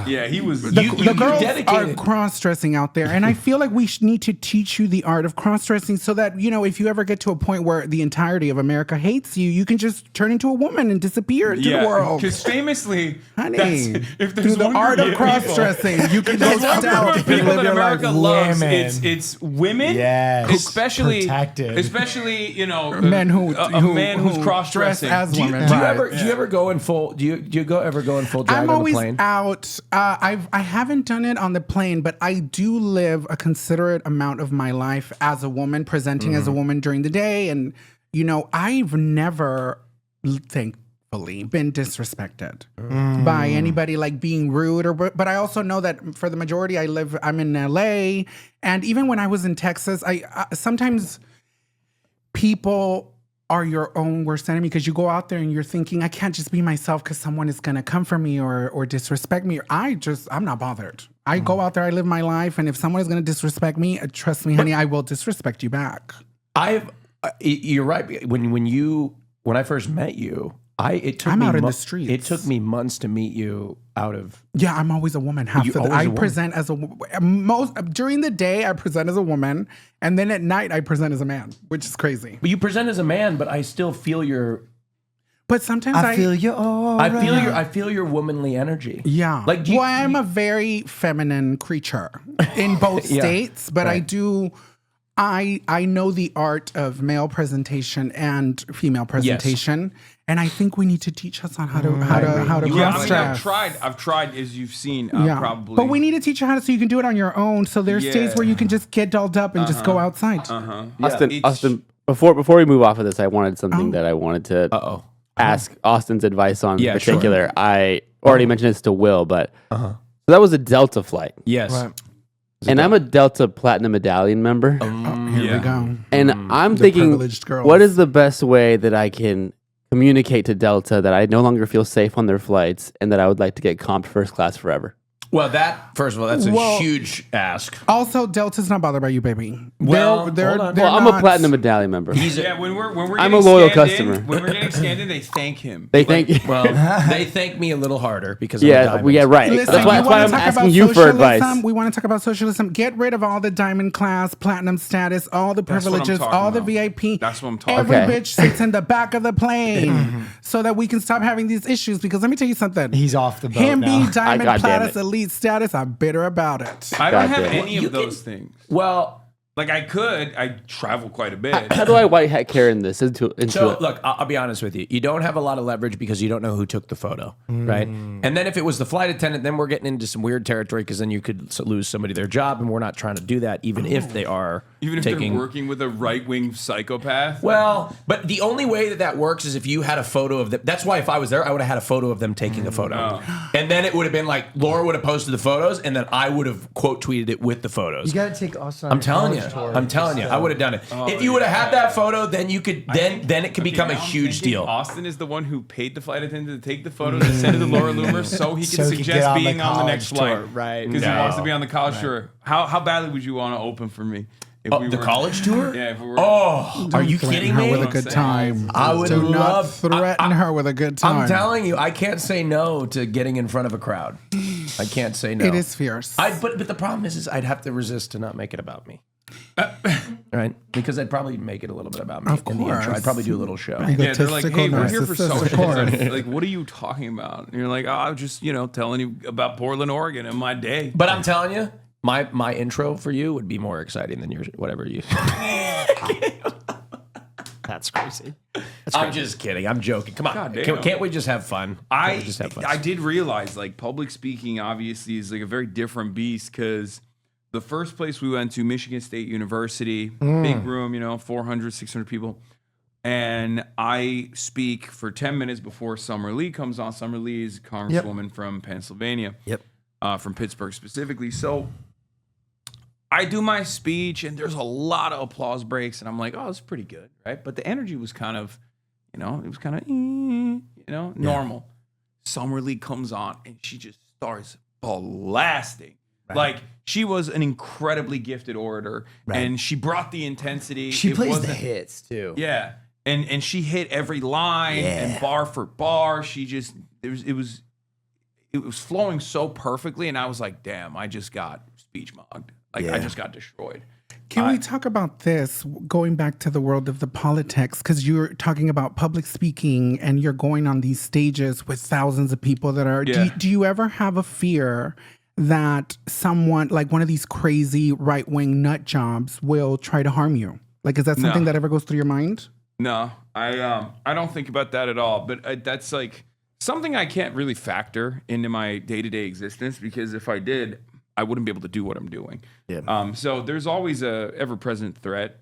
S4: Yeah, he was.
S3: The girls are
S1: dedicated.
S3: cross-dressing out there, and I feel like we need to teach you the art of cross-dressing so that, if you ever get to a point where the entirety of America hates you, you can just turn into a woman and disappear into the world.
S4: Because famously,
S3: Honey,
S4: if
S3: through
S4: there's
S3: the
S4: one
S3: art
S4: group
S3: of
S4: people-
S3: cross-dressing, you can
S4: if
S3: go
S4: there's one
S3: stealth
S4: group of
S3: and
S4: people
S3: live
S4: that
S3: your life.
S4: America loves,
S2: Women.
S4: it's women,
S2: Yes.
S4: especially
S2: Protected.
S3: Men who
S4: a man who's cross-dressing.
S3: dress as
S1: Do you,
S3: women.
S1: do you
S3: Right.
S1: ever? Do you ever go in full? Do you ever go in full drag
S3: I'm
S1: on the
S3: always
S1: plane?
S3: out. I haven't done it on the plane, but I do live a considerate amount of my life as a woman, presenting as a woman during the day, and I've never, thankfully, been disrespected by anybody, like being rude but I also know that for the majority I'm in LA, and even when I was in Texas, I sometimes people are your own worst enemy, because you go out there and you're thinking, I can't just be myself because someone is going to come for me or disrespect me. I'm not bothered. I go out there, I live my life, and if someone is going to disrespect me, trust me, honey, I will disrespect you back.
S1: You're right. When I first met you,
S3: I'm out in the streets.
S1: It took me months to meet you out of.
S3: Yeah, I'm always a woman. I present as during the day I present as a woman, and then at night I present as a man, which is crazy.
S1: But you present as a man, but I still feel your.
S3: But sometimes
S2: I feel your aura.
S1: I feel your womanly energy.
S3: Yeah. I'm a very feminine creature in both states, but right. I know the art of male presentation and female presentation, and I think we need to teach us on how to cross dress.
S4: I've tried, as you've seen, probably.
S3: But we need to teach you how so you can do it on your own. So there's days where you can just get dolled up and just go outside.
S8: Austin, before we move off of this, I wanted something that I wanted to ask Austin's advice on in particular. Sure. I already mentioned this to Will, but so that was a Delta flight.
S1: Yes.
S3: Right.
S8: And I'm a Delta Platinum Medallion member.
S3: Here we go.
S8: And I'm thinking, what is the best way that I can communicate to Delta that I no longer feel safe on their flights and that I would like to get comped first class forever?
S1: Well, first of all, that's a huge ask.
S3: Also, Delta's not bothered by you, baby.
S1: Well,
S8: I'm a Platinum Medallion member.
S4: I'm
S8: a loyal customer.
S4: When we're getting scanned in, they thank him.
S8: They thank
S1: they thank me a little harder because I'm a diamond.
S8: Right.
S3: Listen,
S8: that's why I'm asking you for advice.
S3: We want to talk about socialism. Get rid of all the diamond class, platinum status, all the privileges, all the VIP.
S4: That's what I'm talking
S3: about.
S4: Every
S3: bitch sits in the back of the plane so that we can stop having these issues. Because let me tell you something.
S2: He's off the boat
S3: Him
S2: now.
S3: being diamond platinum elite status, I'm bitter about it.
S4: I don't have any of those things.
S1: Well,
S4: I travel quite a bit.
S8: How do I white hat Karen this into
S1: So look, I'll be honest with you. You don't have a lot of leverage because you don't know who took the photo, right? And then if it was the flight attendant, then we're getting into some weird territory because then you could lose somebody their job, and we're not trying to do that, even if they are
S4: they're working with a right-wing psychopath.
S1: Well, but the only way that works is if you had a photo of them. That's why if I was there, I would have had a photo of them taking a photo, and then it would have been like Laura would have posted the photos, and then I would have quote tweeted it with the photos.
S2: You got to take us on.
S1: I'm telling you. I would have done it. If you would have had that photo, then you could. Then it could become a huge deal.
S4: Austin is the one who paid the flight attendant to take the photos and send it to Laura Loomer so he can suggest being on the next flight,
S2: right?
S4: Because he wants to be on the college tour. How badly would you want to open for me?
S1: The college tour?
S4: Yeah. If we were,
S1: are you kidding me?
S3: With a good time.
S1: I would
S3: Do not
S1: love
S3: threaten her with a good time.
S1: I'm telling you, I can't say no to getting in front of a crowd. I can't say no.
S3: It is fierce.
S1: But the problem is I'd have to resist to not make it about me. Right? Because I'd probably make it a little bit about me in the intro. I'd probably do a little show.
S4: Yeah, they're like, hey, we're here for socialism. Like, what are you talking about? And you're like, oh, I'm just, telling you about Portland, Oregon and my day.
S1: But I'm telling you, my intro for you would be more exciting than yours, whatever you.
S2: That's crazy.
S1: I'm just kidding. I'm joking. Come on. Can't we just have fun?
S4: I did realize, public speaking obviously is a very different beast because the first place we went to, Michigan State University, big room, 400, 600 people. And I speak for 10 minutes before Summer Lee comes on. Summer Lee is a congresswoman from Pennsylvania.
S1: Yep.
S4: From Pittsburgh specifically. So I do my speech and there's a lot of applause breaks and I'm like, oh, it's pretty good, right? But the energy was kind of, it was kind of, normal. Summer Lee comes on and she just starts blasting. Right. Like she was an incredibly gifted orator and she brought the intensity.
S2: She plays the hits too.
S4: Yeah. And she hit every line and bar for bar. She just, it was flowing so perfectly. And I was like, damn, I just got speech mugged. I just got destroyed.
S3: Can we talk about this, going back to the world of the politics, because you're talking about public speaking and you're going on these stages with thousands of people that are, do you ever have a fear that someone, like one of these crazy right-wing nut jobs will try to harm you? Like, is that something that ever goes through your mind?
S4: No, I don't think about that at all. But that's like something I can't really factor into my day-to-day existence because if I did, I wouldn't be able to do what I'm doing. Yeah. So there's always a ever-present threat.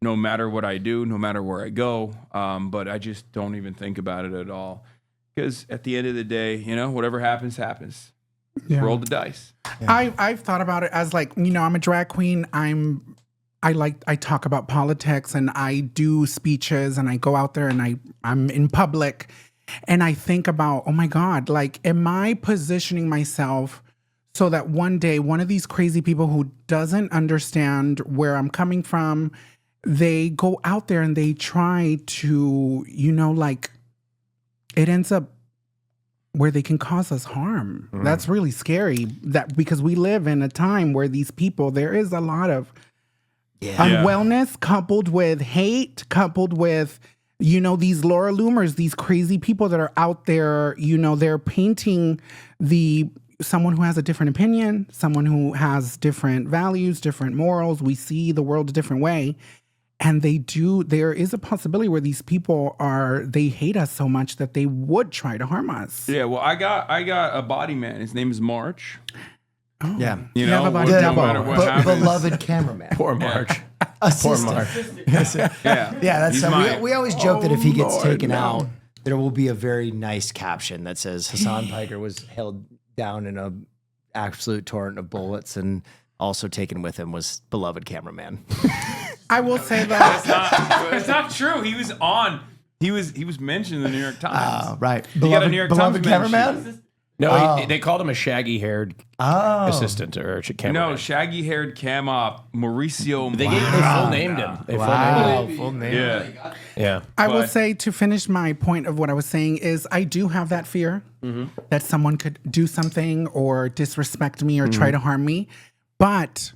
S4: no matter what I do, no matter where I go. But I just don't even think about it at all. Because at the end of the day, you know, whatever happens, happens.
S3: Yeah.
S4: Roll the dice.
S3: Yeah. I've thought about it as like, you know, I'm a drag queen. I talk about politics and I do speeches and I go out there and I'm in public and I think about, oh my God, like, am I positioning myself so that one day one of these crazy people who doesn't understand where I'm coming from, they go out there and they try to, you know, like, it ends up where they can cause us harm. That's really scary, that because we live in a time where these people, there is a lot of unwellness coupled with hate, coupled with, you know, these Laura Loomers, these crazy people that are out there, you know, they're painting someone who has a different opinion, someone who has different values, different morals. We see the world a different way. And there is a possibility where these people they hate us so much that they would try to harm us.
S4: Yeah, well, I got a body man. His name is March.
S3: Oh.
S2: Yeah.
S4: You know,
S3: have a body
S4: no
S3: double.
S4: matter what happens.
S2: Beloved cameraman.
S1: Poor March.
S2: Assistant.
S1: Mark.
S4: Yeah,
S2: Yeah,
S4: He's
S2: that's
S4: mine.
S2: we always joke that if he gets taken out, there will be a very nice caption that says Hassan Piker was held down in a absolute torrent of bullets, and also taken with him was beloved cameraman.
S3: I will say that.
S4: It's not true. He was on. He was mentioned in the New York Times.
S2: Right.
S4: He got a New York Times
S2: beloved
S4: mention.
S2: cameraman?
S1: No, they called him a shaggy-haired assistant or cameraman.
S4: No, shaggy-haired cam op Mauricio.
S1: They full named him. They full named him.
S2: Full name.
S4: Yeah.
S1: Yeah.
S3: I will
S4: But-
S3: say, to finish my point of what I was saying, is I do have that fear that someone could do something or disrespect me or try to harm me, but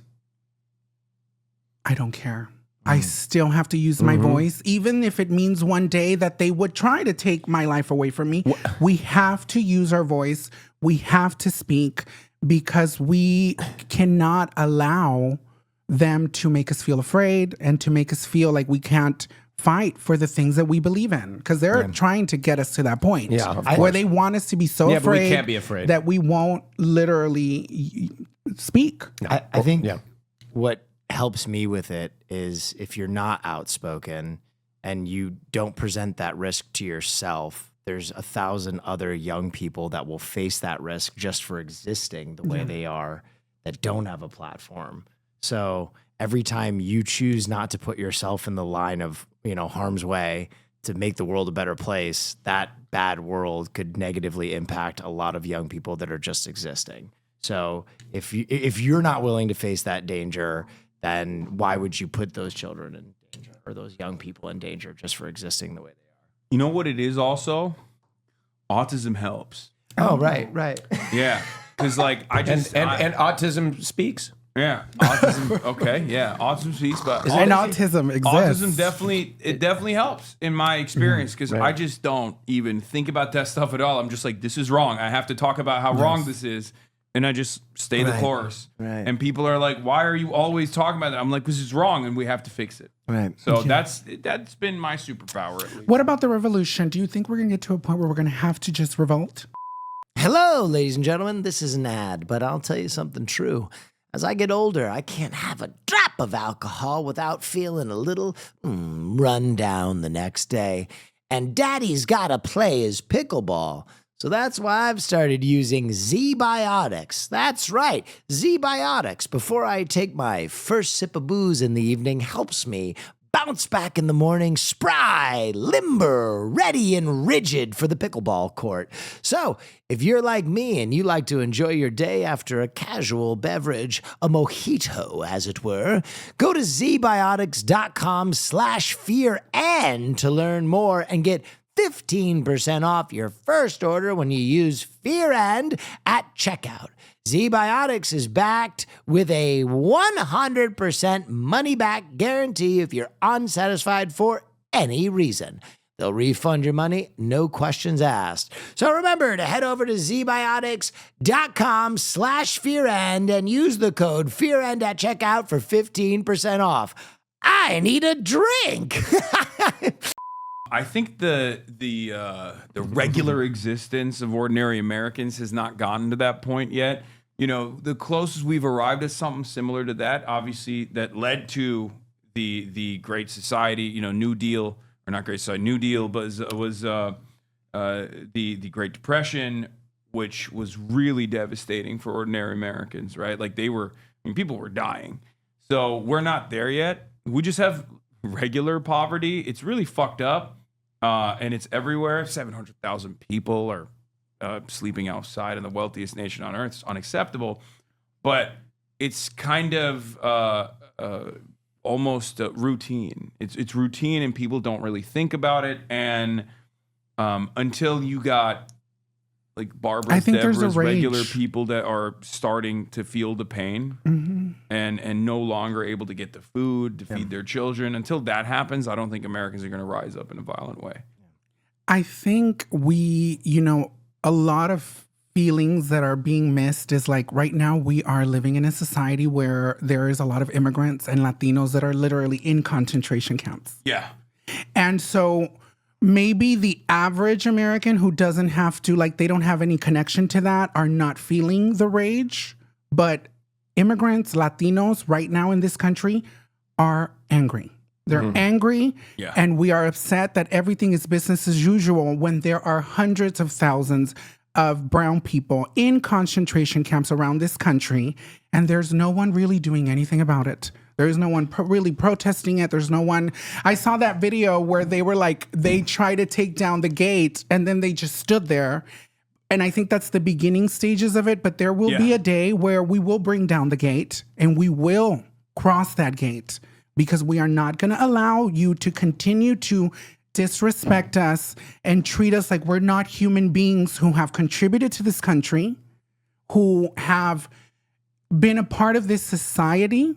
S3: I don't care. I still have to use my voice, even if it means one day that they would try to take my life away from me. We have to use our voice. We have to speak, because we cannot allow them to make us feel afraid and to make us feel like we can't fight for the things that we believe in, because they're trying to get us to that point where they want us to be so
S1: Yeah, but we
S3: afraid,
S1: can't be afraid.
S3: that we won't literally speak.
S2: I think what helps me with it is if you're not outspoken and you don't present that risk to yourself, there's 1,000 other young people that will face that risk just for existing the way they are, that don't have a platform. So every time you choose not to put yourself in the line of, you know, harm's way to make the world a better place, that bad world could negatively impact a lot of young people that are just existing. So if you're not willing to face that danger, then why would you put those children in danger or those young people in danger just for existing the way they are?
S4: You know what it is also? Autism helps.
S2: Oh, right.
S4: Yeah. Because, like,
S1: And autism speaks.
S4: yeah, autism. Okay, yeah, autism speaks, but
S3: And autism exists.
S4: autism definitely helps in my experience, because I just don't even think about that stuff at all. I'm just like, this is wrong. I have to talk about how wrong this is. And I just stay the course.
S2: Right.
S4: And people are like, why are you always talking about that? I'm like, this is wrong and we have to fix it.
S2: Right.
S4: So that's been my superpower, at least.
S3: What about the revolution? Do you think we're going to get to a point where we're going to have to just revolt?
S2: Hello, ladies and gentlemen. This is an ad, but I'll tell you something true. As I get older, I can't have a drop of alcohol without feeling a little run down the next day. And daddy's got to play his pickleball. So that's why I've started using Zbiotics. That's right, Zbiotics, before I take my first sip of booze in the evening, helps me bounce back in the morning, spry, limber, ready, and rigid for the pickleball court. So if you're like me and you like to enjoy your day after a casual beverage, a mojito, as it were, go to zbiotics.com/fearand to learn more and get 15% off your first order when you use FearEnd at checkout. Zbiotics is backed with a 100% money-back guarantee if you're unsatisfied for any reason. They'll refund your money, no questions asked. So remember to head over to zbiotics.com/fearend and use the code FearEnd at checkout for 15% off. I need a drink.
S4: I think the regular existence of ordinary Americans has not gotten to that point yet. You know, the closest we've arrived at something similar to that, obviously, that led to the Great Society, New Deal, or not Great Society, New Deal, but was the Great Depression, which was really devastating for ordinary Americans, right? Like people were dying. So we're not there yet. We just have regular poverty. It's really fucked up, and it's everywhere. 700,000 people are sleeping outside in the wealthiest nation on earth. It's unacceptable, but it's kind of almost routine. It's routine, and people don't really think about it. And until you got like Barbara Deborah's regular people that are starting to feel the pain and no longer able to get the food to feed their children. Until that happens, I don't think Americans are going to rise up in a violent way.
S3: I think a lot of feelings that are being missed is like right now we are living in a society where there is a lot of immigrants and Latinos that are literally in concentration camps.
S4: Yeah.
S3: And so maybe the average American who doesn't have to, like, they don't have any connection to that, are not feeling the rage. But immigrants, Latinos right now in this country are angry. They're angry, and we are upset that everything is business as usual when there are hundreds of thousands of brown people in concentration camps around this country, and there's no one really doing anything about it. There's no one really protesting it. There's no one. I saw that video where they were like, they tried to take down the gate, and then they just stood there. And I think that's the beginning stages of it, but there will be a day where we will bring down the gate, and we will cross that gate. Because we are not going to allow you to continue to disrespect us and treat us like we're not human beings who have contributed to this country, who have been a part of this society,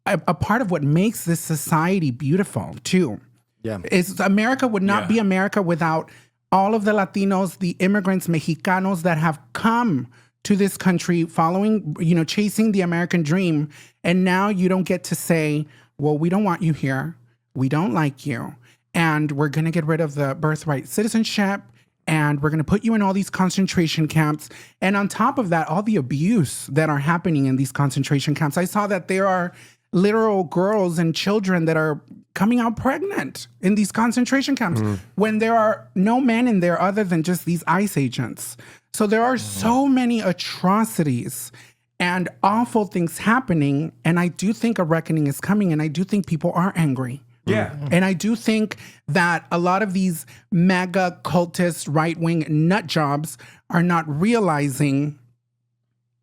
S3: a part of what makes this society beautiful, too.
S2: Yeah.
S3: America would not be America without all of the Latinos, the immigrants, Mexicanos that have come to this country following, chasing the American dream. And now you don't get to say, well, we don't want you here. We don't like you. And we're going to get rid of the birthright citizenship. And we're going to put you in all these concentration camps. And on top of that, all the abuse that are happening in these concentration camps. I saw that there are literal girls and children that are coming out pregnant in these concentration camps when there are no men in there other than just these ICE agents. So there are so many atrocities and awful things happening. And I do think a reckoning is coming. And I do think people are angry.
S4: Yeah.
S3: And I do think that a lot of these MAGA cultist right-wing nut jobs are not realizing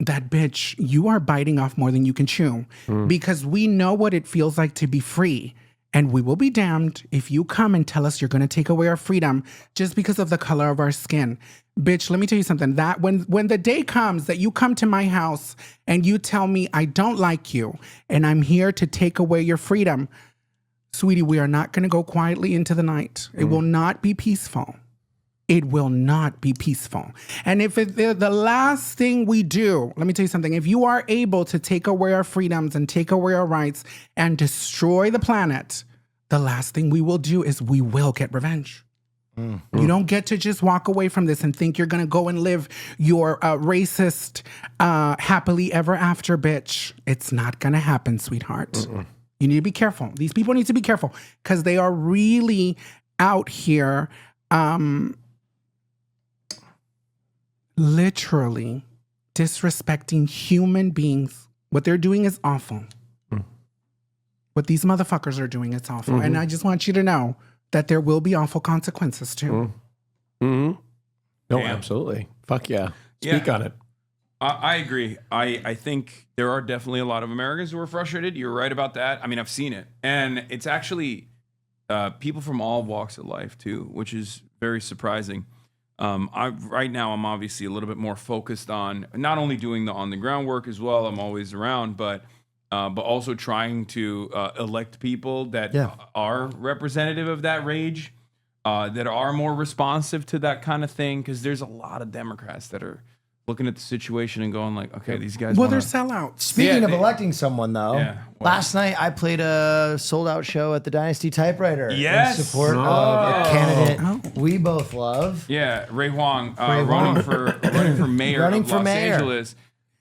S3: that, bitch, you are biting off more than you can chew. Because we know what it feels like to be free. And we will be damned if you come and tell us you're going to take away our freedom just because of the color of our skin. Bitch, let me tell you something. That when the day comes that you come to my house and you tell me I don't like you and I'm here to take away your freedom, sweetie, we are not going to go quietly into the night. It will not be peaceful. It will not be peaceful. And if the last thing we do, let me tell you something. If you are able to take away our freedoms and take away our rights and destroy the planet, the last thing we will do is we will get revenge. You don't get to just walk away from this and think you're going to go and live your racist, happily ever after, bitch. It's not going to happen, sweetheart. You need to be careful. These people need to be careful because they are really out here literally disrespecting human beings. What they're doing is awful. What these motherfuckers are doing is awful. And I just want you to know that there will be awful consequences too.
S1: No, absolutely. Fuck yeah. Speak on it.
S4: I agree. I think there are definitely a lot of Americans who are frustrated. You're right about that. I mean, I've seen it. And it's actually people from all walks of life too, which is very surprising. Right now, I'm obviously a little bit more focused on not only doing the on-the-ground work as well, I'm always around, but also trying to elect people that are representative of that rage, that are more responsive to that kind of thing, because there's a lot of Democrats that are looking at the situation and going like, okay, these guys
S3: they're sellouts.
S2: Speaking of electing someone, though, last night I played a sold-out show at the Dynasty Typewriter in support of a candidate we both love.
S4: Yeah, Ray Huang, running for mayor of Los Angeles.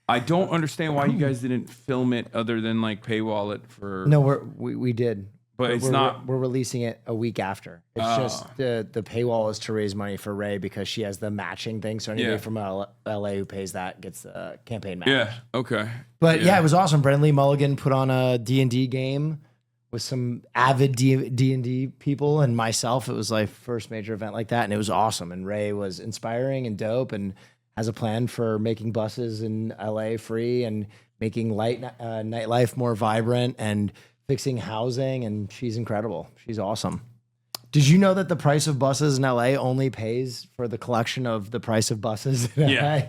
S4: I don't understand why you guys didn't film it other than like paywall it for.
S2: No, we did.
S4: but it's not.
S2: We're releasing it a week after. It's just the paywall is to raise money for Ray because she has the matching thing. So anybody from LA who pays that gets the campaign match.
S4: Yeah. Okay.
S2: But yeah, it was awesome. Brendan Lee Mulligan put on a D&D game with some avid D&D people and myself. It was like first major event like that, and it was awesome. And Ray was inspiring and dope, and has a plan for making buses in LA free and making nightlife more vibrant and fixing housing. And she's incredible. She's awesome. Did you know that the price of buses in LA only pays for the collection of the price of buses in LA?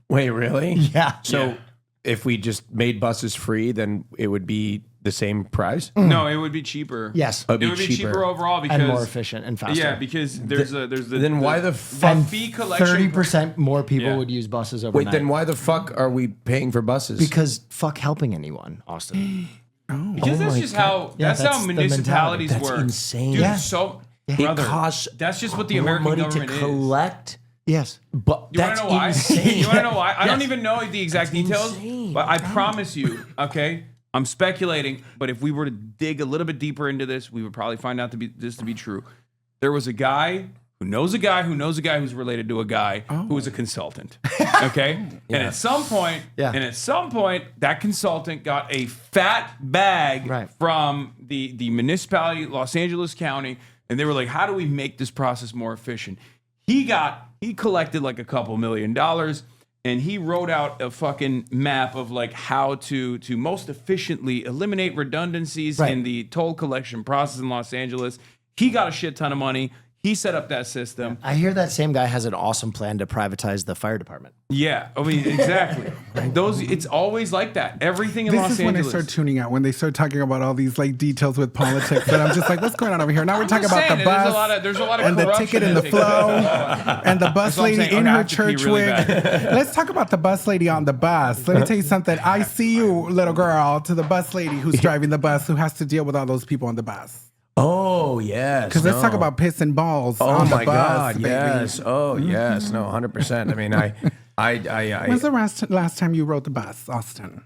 S1: Wait, really?
S2: Yeah.
S1: So if we just made buses free, then it would be the same price?
S4: No, it would be cheaper.
S2: Yes.
S4: It would be cheaper overall because
S2: and more efficient and faster.
S4: Yeah, because there's the
S1: then why the fuck
S4: fee collection
S2: 30% more people would use buses overnight.
S1: Wait, then why the fuck are we paying for buses?
S2: Because fuck helping anyone, Austin.
S4: Because that's just how that's how
S2: the
S4: municipalities
S2: mentality.
S4: work.
S2: That's insane.
S4: Dude,
S2: Yeah.
S4: so
S1: it
S4: brother,
S1: costs
S4: that's just what the
S1: more
S4: American
S1: money
S4: government
S1: to
S4: is.
S1: collect.
S2: Yes.
S1: But
S4: You want
S1: that's
S4: to know why?
S1: insane.
S4: You want to know why? I don't
S1: Yes.
S4: even know the exact details,
S1: insane.
S4: but I promise you, okay, I'm speculating, but if we were to dig a little bit deeper into this, we would probably find out this to be true. There was a guy who knows a guy who knows a guy who's related to a guy who was a consultant. Okay? And at some point, that consultant got a fat bag from the municipality, Los Angeles County, and they were like, how do we make this process more efficient? He collected like a couple $1 million, and he wrote out a fucking map of like how to most efficiently eliminate redundancies in the toll collection process in Los Angeles. He got a shit ton of money. He set up that system.
S2: I hear that same guy has an awesome plan to privatize the fire department.
S4: Yeah, I mean, exactly. It's always like that. Everything in Los
S3: This is when I
S4: Angeles.
S3: start tuning out, when they start talking about all these like details with politics. And I'm just like, what's going on over here? Now we're talking about the bus
S4: There's a lot of
S3: and the
S4: corruption
S3: ticket and the
S4: that
S3: flow
S4: takes-
S3: and the bus
S4: That's what I'm
S3: lady
S4: saying.
S3: in
S4: Okay, I
S3: her
S4: have to pee
S3: church
S4: really
S3: wig.
S4: bad.
S3: Let's talk about the bus lady on the bus. Let me tell you something. I see you, little girl, to the bus lady who's driving the bus who has to deal with all those people on the bus.
S1: Oh, yes.
S3: Because let's talk about piss and balls on the bus,
S1: God,
S3: baby.
S1: yes. Oh, yes. No, 100%. I mean, I
S3: When's the last time you rode the bus, Austin?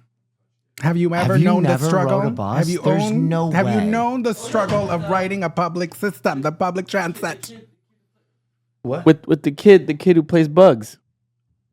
S3: Have you ever
S2: Have you
S3: known the
S2: never
S3: struggle?
S2: rode a bus?
S3: Have you
S2: There's no
S3: Have you
S2: way.
S3: known the struggle of riding a public system, the public transit?
S8: With the kid who plays Bugs.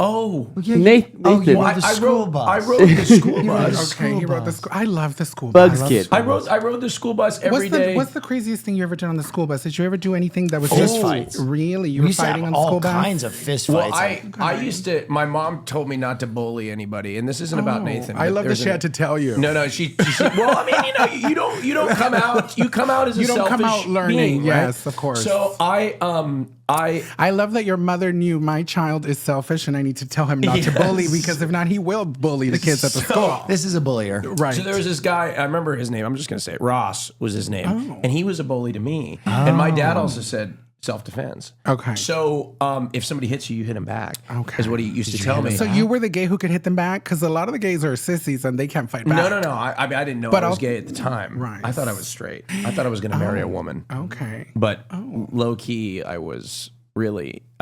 S1: Oh,
S8: Nathan.
S2: you rode the school bus.
S1: I rode the school bus.
S3: Okay, he rode the school. I love the school
S8: Bugs
S3: bus.
S8: kid.
S1: I rode the school bus every day.
S3: What's the craziest thing you ever did on the school bus? Did you ever do anything that was
S2: Fist
S3: just
S2: fights.
S3: Really? You
S2: We
S3: were
S2: used to
S3: fighting
S2: have
S3: on the
S2: all
S3: school bus?
S2: kinds of fist
S1: Well,
S2: fights.
S1: I used to. My mom told me not to bully anybody, and this isn't about Nathan.
S3: I
S1: but
S3: love that
S1: there's
S3: she had to tell you.
S1: No, she well, I mean, you don't come out. You come out as
S3: You
S1: a
S3: don't
S1: selfish
S3: come out learning.
S1: being, right?
S3: Yes, of course.
S1: So I
S3: love that your mother knew my child is selfish and I need to tell him not to bully because if not, he will bully the kids at the school.
S2: This is a bullier.
S3: Right.
S1: So there was this guy, I remember his name, I'm just going to say it, Ross was his name.
S3: Oh.
S1: And he was a bully to me. And my dad also said self-defense.
S3: Okay.
S1: So if somebody hits you, you hit him back.
S3: Okay.
S1: Is what he used to tell me.
S3: So you were the gay who could hit them back? Because a lot of the gays are sissies and they can't fight back.
S1: No. I mean, I didn't know
S3: But
S1: I was
S3: I'll-
S1: gay at the time.
S3: Right.
S1: I thought I was straight. I thought I was going to marry a woman.
S3: Okay.
S1: But low key, I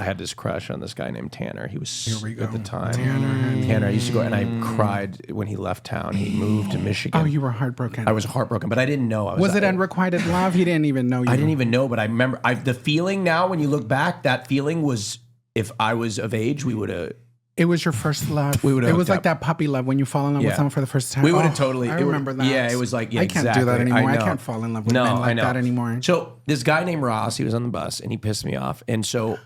S1: had this crush on this guy named Tanner. He was at the time. Tanner. I used to go, and I cried when he left town. He moved to Michigan.
S3: Oh, you were heartbroken.
S1: I was heartbroken, but I didn't know.
S3: Was it unrequited love? He didn't even know you.
S1: I didn't even know, but I remember the feeling now when you look back, that feeling was if I was of age, we would have.
S3: It was your first love.
S1: We would've
S3: It was
S1: hooked
S3: like
S1: up.
S3: that puppy love when you fall in love with
S1: Yeah.
S3: someone for the first time.
S1: We would have
S3: Oh,
S1: totally.
S3: I
S1: it would-
S3: remember that.
S1: Yeah, it was like, yeah,
S3: I can't
S1: exactly.
S3: do that anymore. I
S1: know.
S3: can't fall in love with
S1: No,
S3: men
S1: I
S3: like
S1: know.
S3: that anymore.
S1: So this guy named Ross, he was on the bus and he pissed me off. And so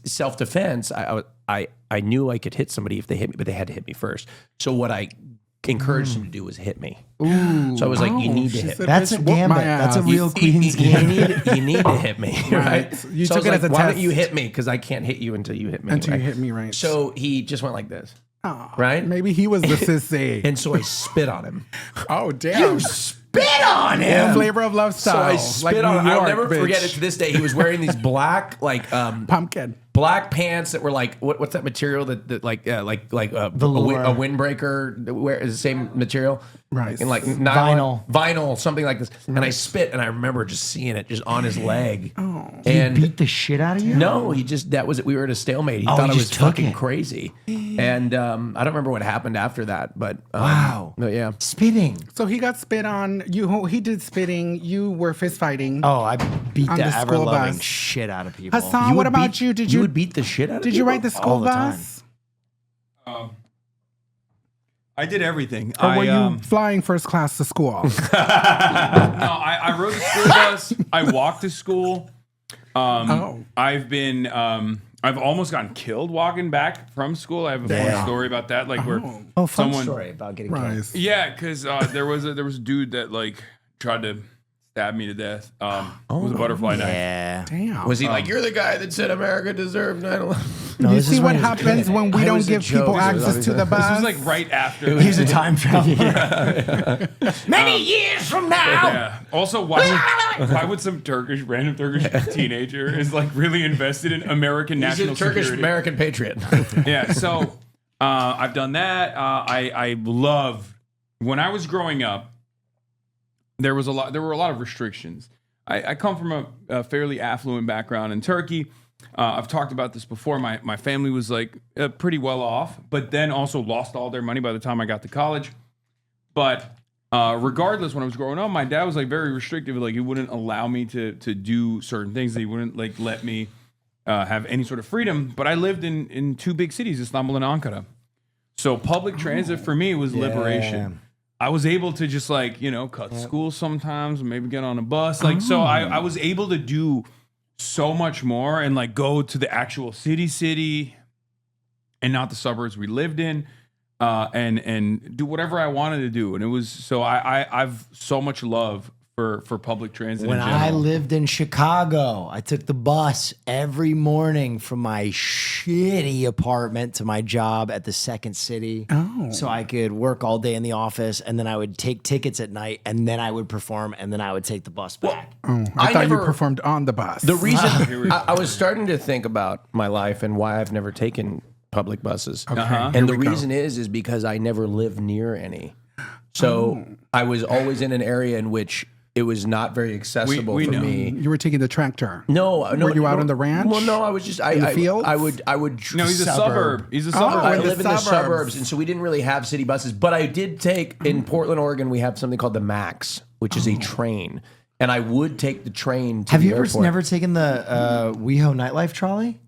S1: self-defense, I knew I could hit somebody if they hit me, but they had to hit me first. So what I encouraged him to do was hit me. So I was like, you need to hit me.
S2: That's a
S3: Whoop
S2: gambit.
S3: my
S2: That's a
S3: ass.
S2: real queen's
S1: You
S2: gambit.
S1: need to hit me, right?
S3: You
S1: so I
S3: took
S1: was
S3: it
S1: like,
S3: as a
S1: why
S3: test.
S1: don't you hit me? Because I can't hit you until you hit me.
S3: Until
S1: right?
S3: you hit me, right.
S1: So he just went like this,
S3: Oh,
S1: right?
S3: Maybe he was the sissy.
S1: And so I spit on him.
S3: Oh, damn.
S1: Spit on him.
S3: Flavor of love
S1: So
S3: style.
S1: I spit
S3: like
S1: on him.
S3: New
S1: I'll
S3: York,
S1: never
S3: bitch.
S1: forget it to this day. He was wearing these black,
S3: Pumpkin.
S1: black pants that were like what's that material that like a
S2: Velour.
S1: windbreaker that wear is the same material.
S3: Rice.
S1: in like nylon, vinyl, something like this. And I spit, and I remember just seeing it just on his leg. And
S2: Beat the shit out of you?
S1: no, he just that was it. We were at a stalemate. He thought I
S2: he
S1: was
S2: just took
S1: fucking
S2: it.
S1: crazy. And I don't remember what happened after that, but
S2: Wow.
S1: no, yeah.
S2: Spitting.
S3: So he got spit on. He did spitting. You were fist fighting.
S2: Oh, I beat
S3: On
S2: the
S3: the school
S2: ever-loving
S3: bus.
S2: shit out of people.
S3: Hassan, what about you? Did you
S1: would beat the shit out of
S3: Did you
S1: people?
S3: ride the school
S2: All the time.
S3: bus?
S4: I did everything.
S3: Or were you flying first class to school?
S4: No, I rode the school bus. I walked to school. I've been. I've almost gotten killed walking back from school. I have a funny story about that. Like where
S2: fun
S4: someone,
S2: story about getting killed.
S3: Rice.
S4: yeah, because there was a dude that like tried to stab me to death. With a butterfly knife.
S2: Yeah.
S3: Damn.
S1: Was he like, you're the guy that said America deserved 9/11?
S2: No,
S3: you
S2: this
S3: see
S2: is
S3: what
S2: when he was a
S3: happens
S2: kid.
S3: when we
S1: It
S3: don't
S1: was a
S3: give
S1: joke.
S3: people
S1: This was
S3: access to the bus?
S4: This was like right after.
S2: He's a time traveler. Many years from now.
S4: Yeah. Also, why would some random Turkish teenager is like really invested in American
S1: He's
S4: national
S1: a Turkish
S4: security?
S1: American patriot.
S4: Yeah. So I've done that. I love when I was growing up. There were a lot of restrictions. I come from a fairly affluent background in Turkey. I've talked about this before. My family was like pretty well off, but then also lost all their money by the time I got to college. But regardless, when I was growing up, my dad was like very restrictive. Like he wouldn't allow me to do certain things. He wouldn't like let me have any sort of freedom. But I lived in two big cities, Istanbul and Ankara. So public transit for me was liberation. I was able to just like, cut school sometimes, maybe get on a bus. Like, so I was able to do so much more and like go to the actual city and not the suburbs we lived in and do whatever I wanted to do. And it was, so I've so much love for public transit
S2: When
S4: in general.
S2: I lived in Chicago, I took the bus every morning from my shitty apartment to my job at the second city.
S3: Oh.
S2: So I could work all day in the office, and then I would take tickets at night, and then I would perform, and then I would take the bus back.
S3: I thought you
S1: never-
S3: performed on the bus.
S1: The reason I was starting to think about my life and why I've never taken public buses. And the reason is because I never lived near any. So I was always in an area in which it was not very accessible
S4: We
S1: for
S4: know.
S1: me.
S3: You were taking the tractor.
S1: No,
S3: Were you out on the ranch?
S1: Well, no, I was just
S3: In the fields?
S1: I would.
S4: No, he's a suburb. He's a suburb.
S1: I
S3: in the
S1: live in the
S3: suburbs.
S1: suburbs, and so we didn't really have city buses. But I did take in Portland, Oregon. We have something called the Max, which is a train, and I would take the train to
S2: Have
S1: the
S2: you ever
S1: airport.
S2: never taken the WeHo nightlife trolley?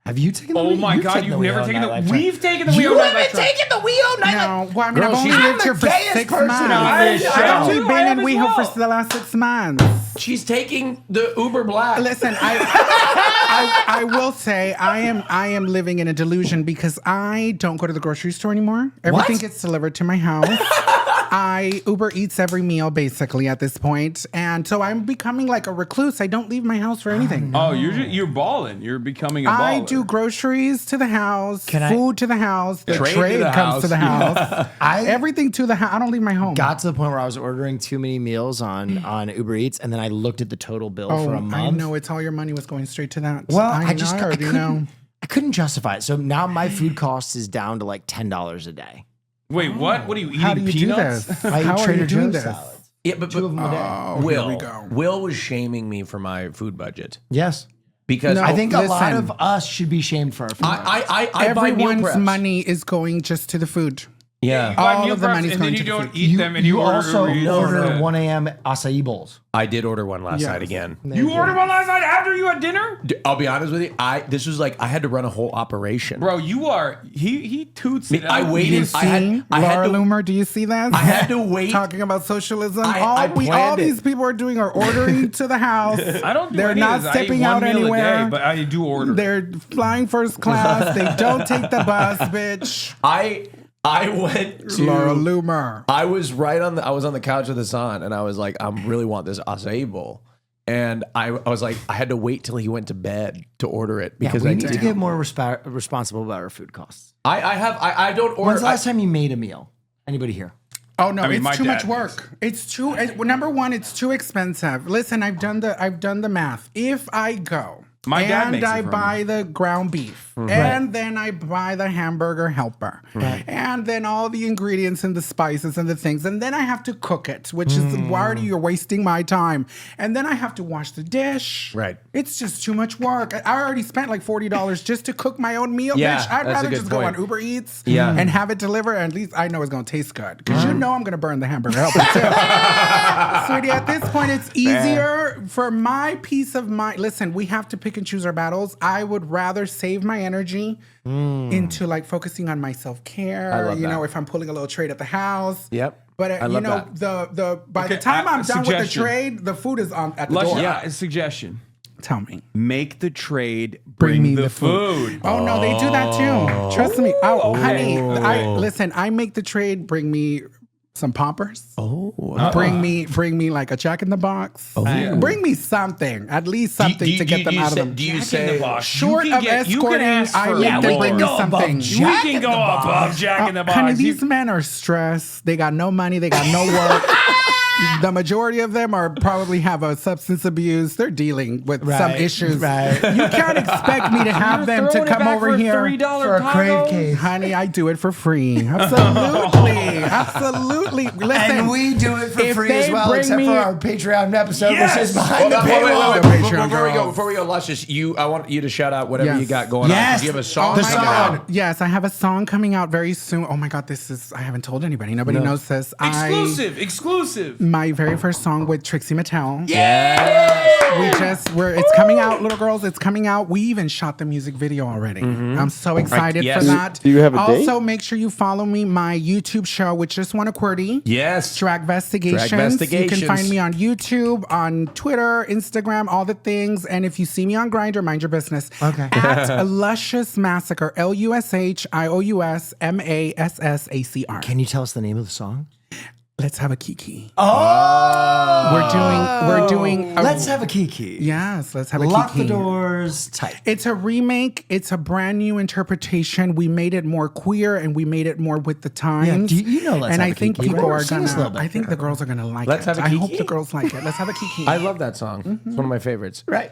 S2: Have you taken the
S4: Oh my God, you've never taken
S2: nightlife
S4: the.
S2: trolley?
S4: We've taken the
S2: You
S4: WeHo
S2: haven't
S4: nightlife
S2: taken the WeHo nightlife.
S3: No, well, I mean,
S1: Girl,
S3: I've only
S1: she's
S3: lived here
S2: the
S3: for
S2: gayest
S3: 6
S2: person
S3: months.
S2: on this show.
S3: I've only
S4: I
S3: been
S4: have
S3: in
S4: as
S3: WeHo
S4: well.
S3: for the last 6 months.
S1: She's taking the Uber Black.
S3: Listen, I will say I am living in a delusion because I don't go to the grocery store anymore. Everything gets delivered to my house. I Uber Eats every meal basically at this point, and so I'm becoming like a recluse. I don't leave my house for anything.
S4: Oh, you're balling. You're becoming a baller.
S3: I do groceries to the house,
S2: Can I-
S3: food to the house, the
S1: Trade to
S3: trade
S1: the
S3: comes to the
S1: house.
S3: house,
S2: I
S3: everything to the house. I don't leave my home.
S2: got to the point where I was ordering too many meals on Uber Eats, and then I looked at the total bill for a month.
S3: I know it's all your money was going straight to that.
S2: Well,
S3: I
S2: just
S3: know, I already know.
S2: I couldn't justify it. So now my food cost is down to like $10 a day.
S4: Wait, what? What are you eating?
S3: How do you
S4: peanuts?
S3: do this?
S2: I
S3: How
S2: eat
S3: are
S2: Trader
S3: you doing
S2: Joe's
S3: this?
S2: salads.
S1: Yeah, but
S2: Two of them a day.
S3: Oh,
S1: Will,
S3: here we go.
S1: Will was shaming me for my food budget
S2: Yes.
S1: because
S3: No,
S2: I think a lot
S3: listen.
S2: of us should be shamed for our food.
S1: I buy meal
S3: Everyone's
S1: preps.
S3: money is going just to the food.
S1: Yeah,
S4: Buy
S3: All
S4: meal
S3: of the
S4: preps
S3: money's
S4: and then
S3: going
S4: you
S3: to the
S4: don't
S3: food.
S4: eat them, and you order
S2: also
S4: Uber Eats.
S2: order 1 a.m. acai bowls.
S1: I did order one last
S3: Yes.
S1: night again.
S4: You ordered one last night after you had dinner,
S1: I'll be honest with you. This was like I had to run a whole operation.
S4: bro. You are he toots it.
S1: I
S4: out.
S1: waited.
S3: You see,
S1: I had
S3: Laura
S1: to.
S3: Loomer, do you see that?
S1: I had to wait.
S3: Talking about socialism.
S1: I
S3: all
S1: planned it.
S3: these people are doing are ordering to the house.
S4: I don't. Do
S3: They're
S4: any
S3: not
S4: of this. I eat
S3: stepping
S4: one
S3: out
S4: meal
S3: anywhere.
S4: a day, but I do order.
S3: They're flying first class. They don't take the bus, bitch.
S1: I went to
S3: Laura Loomer.
S1: I was on the couch with Hassan, and I was like, I really want this acai bowl. And I was like, I had to wait till he went to bed to order it because
S2: we
S1: I
S2: need
S1: need
S2: to get more responsible about our food costs.
S1: I don't order.
S2: When's the last time you made a meal? Anybody here?
S3: Oh no,
S4: I mean, my
S3: it's too much
S4: dad
S3: work. It's too. Number one, it's too expensive. Listen, I've done the math. If I go
S4: My dad
S3: and
S4: makes
S3: I
S4: it for
S3: buy
S4: me.
S3: the ground beef, and then I buy the hamburger helper, and then all the ingredients and the spices and the things, and then I have to cook it, which is why you're wasting my time. And then I have to wash the dish.
S2: Right.
S3: It's just too much work. I already spent like $40 just to cook my own meal.
S1: Yeah,
S3: Bitch, I'd
S1: that's a
S3: rather
S1: good
S3: just
S1: point.
S3: go on Uber Eats
S1: Yeah.
S3: and have it delivered. And at least I know it's gonna taste good because you know I'm gonna burn the hamburger helper too. Sweetie, at this point, it's easier for my peace of mind. Listen, we have to pick and choose our battles. I would rather save my energy into like focusing on my self-care.
S1: I love
S3: you know,
S1: that.
S3: if I'm pulling a little trade at the house.
S1: Yep.
S3: But
S1: I
S3: you
S1: love
S3: know,
S1: that.
S3: the by
S4: Okay,
S3: the time I'm done with the
S4: suggestion.
S3: trade, the food is on at the
S4: Luscious,
S3: door.
S4: yeah, a suggestion.
S3: Tell me.
S4: Make the trade, bring
S3: me
S4: the,
S3: the
S4: food.
S3: Oh no, they do that too. Trust me. Oh, honey, listen. I make the trade. Bring me some poppers. Bring me like a Jack in the Box. Bring me something, at least something to get them out of them.
S1: Do you say
S3: Short
S4: You can
S3: of
S4: get- you can
S3: escorting,
S4: ask
S3: I
S4: for
S3: make
S4: more.
S3: them bring me
S2: go above
S3: something.
S2: Jack
S7: We can go above Jack in the Box.
S3: Honey, these men are stressed. They got no money. They got no work. The majority of them are probably have a substance abuse. They're dealing with some
S2: Right,
S3: issues.
S2: right.
S3: You can't expect me to have them to come over here.
S2: For a crave case.
S3: Honey, I do it for free. Absolutely. Absolutely. Listen,
S2: And we do it for
S3: if
S2: free as
S3: they
S2: well,
S3: bring
S2: except
S3: me-
S2: for our Patreon episode,
S4: Yes!
S2: which is behind the
S1: Wait, wait,
S2: paywall.
S1: wait,
S3: The
S1: wait.
S3: Patreon
S1: Before we
S3: girls.
S1: go, Luscious, I want you to shout out whatever
S3: Yes.
S1: you got going
S2: Yes.
S1: on. Do you have a song?
S3: Oh my
S1: coming
S3: God.
S1: out?
S3: Yes, I have a song coming out very soon. Oh my God, I haven't told anybody. Nobody knows this.
S4: Exclusive.
S3: My very first song with Trixie Mattel.
S1: Yeah.
S3: It's coming out, little girls. It's coming out. We even shot the music video already. I'm so excited
S1: yes.
S3: for that.
S8: Do you have a date?
S3: Also, make sure you follow me, my YouTube show, which just won a QWERTY.
S1: Yes.
S3: Dragvestigations. You can find me on YouTube, on Twitter, Instagram, all the things. And if you see me on Grindr, mind your business.
S2: Okay.
S3: At Luscious Massacr, LUSHIOUSMASSACR.
S2: Can you tell us the name of the song?
S3: Let's have a kiki.
S2: Oh!
S3: We're doing.
S2: Let's have a kiki.
S3: Yes, let's have a
S2: Lock
S3: kiki.
S2: the doors tight.
S3: It's a remake. It's a brand new interpretation. We made it more queer and we made it more with the times.
S2: Yeah, you know Let's
S3: and
S2: Have
S3: I
S2: a
S3: think
S2: Kiki,
S3: people
S2: right?
S3: are
S2: Sing us a
S3: gonna.
S2: little bit.
S3: I think the girls are gonna like
S1: Let's
S3: it.
S1: Have a
S3: I hope
S1: Kiki?
S3: the girls like it. Let's have a kiki.
S1: I love that song. It's one of my favorites.
S2: Right.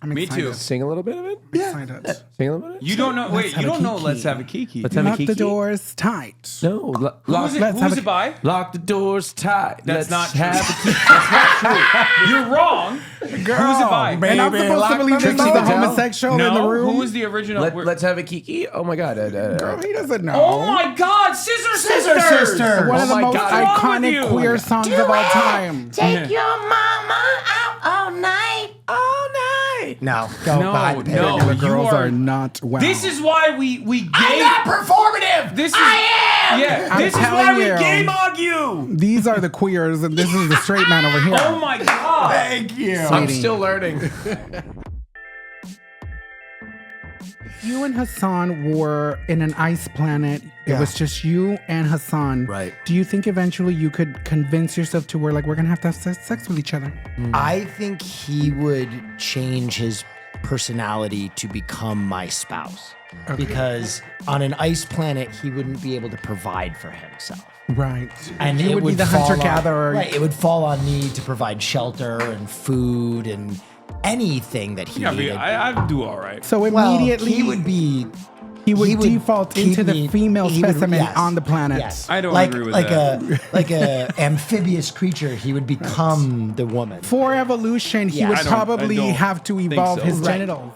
S3: I'm
S4: Me
S3: excited.
S4: too.
S1: Sing a little bit of it.
S3: Excited.
S1: Sing a little bit.
S4: You don't know. Wait,
S3: have
S4: you
S3: a
S4: don't know.
S3: kiki.
S4: Let's have a kiki.
S1: Let's have a
S3: Lock
S1: kiki.
S3: the doors tight.
S1: No.
S4: Who's it by?
S1: Lock the doors tight.
S4: That's not true.
S1: have a kiki.
S4: That's not true. You're wrong. Who's it by?
S3: And I'm
S2: Baby,
S3: supposed to
S2: lock
S3: believe
S2: the
S3: this is the
S2: doors.
S3: homosexual in the
S4: No.
S3: room.
S4: Who was the original?
S1: Let's have a kiki. Oh my God.
S3: Girl, he doesn't know.
S4: Oh my God! Scissor
S2: Scissor
S4: Sisters.
S2: Sisters.
S3: One of the
S1: Oh my
S3: most
S1: God. What's
S4: wrong with you?
S3: iconic queer songs of all time.
S2: Take your mama out all night. All night. No. Go
S4: No,
S2: behind the
S4: no.
S3: The
S4: you
S3: girls
S4: are-
S3: are not well.
S4: This is why we gave.
S2: I'm not performative.
S4: This is,
S2: I am.
S4: Yeah.
S3: I'm
S4: This is
S3: telling
S4: why we
S3: you.
S4: game on you.
S3: These are the queers, and this is the straight man over here.
S4: Oh my God.
S2: Thank you.
S1: I'm still learning.
S3: You and Hassan were in an ice planet. It
S2: Yeah.
S3: was just you and Hassan.
S2: Right.
S3: Do you think eventually you could convince yourself to where like we're gonna have to have sex with each other?
S2: I think he would change his personality to become my spouse. Because on an ice planet, he wouldn't be able to provide for himself.
S3: Right.
S2: And
S3: you
S2: it
S3: would be the
S2: fall
S3: hunter
S2: on-
S3: gatherer.
S2: Right. It would fall on me to provide shelter and food and anything that he
S4: Yeah, I, mean,
S2: needed.
S4: I do all right.
S3: So
S2: Well,
S3: immediately
S2: he would be.
S3: he would
S2: he would
S3: default
S2: keep
S3: into the
S2: me-
S3: female
S2: he would-
S3: specimen
S2: yes,
S3: on the planet.
S2: Yes.
S4: I don't
S2: like,
S4: agree with
S2: like
S4: that.
S2: like a amphibious creature. He would become the woman.
S3: For evolution, he
S2: Yeah.
S3: would
S4: I don't
S3: probably
S4: think
S3: have to evolve
S4: so.
S3: his
S2: Right.
S3: genitals.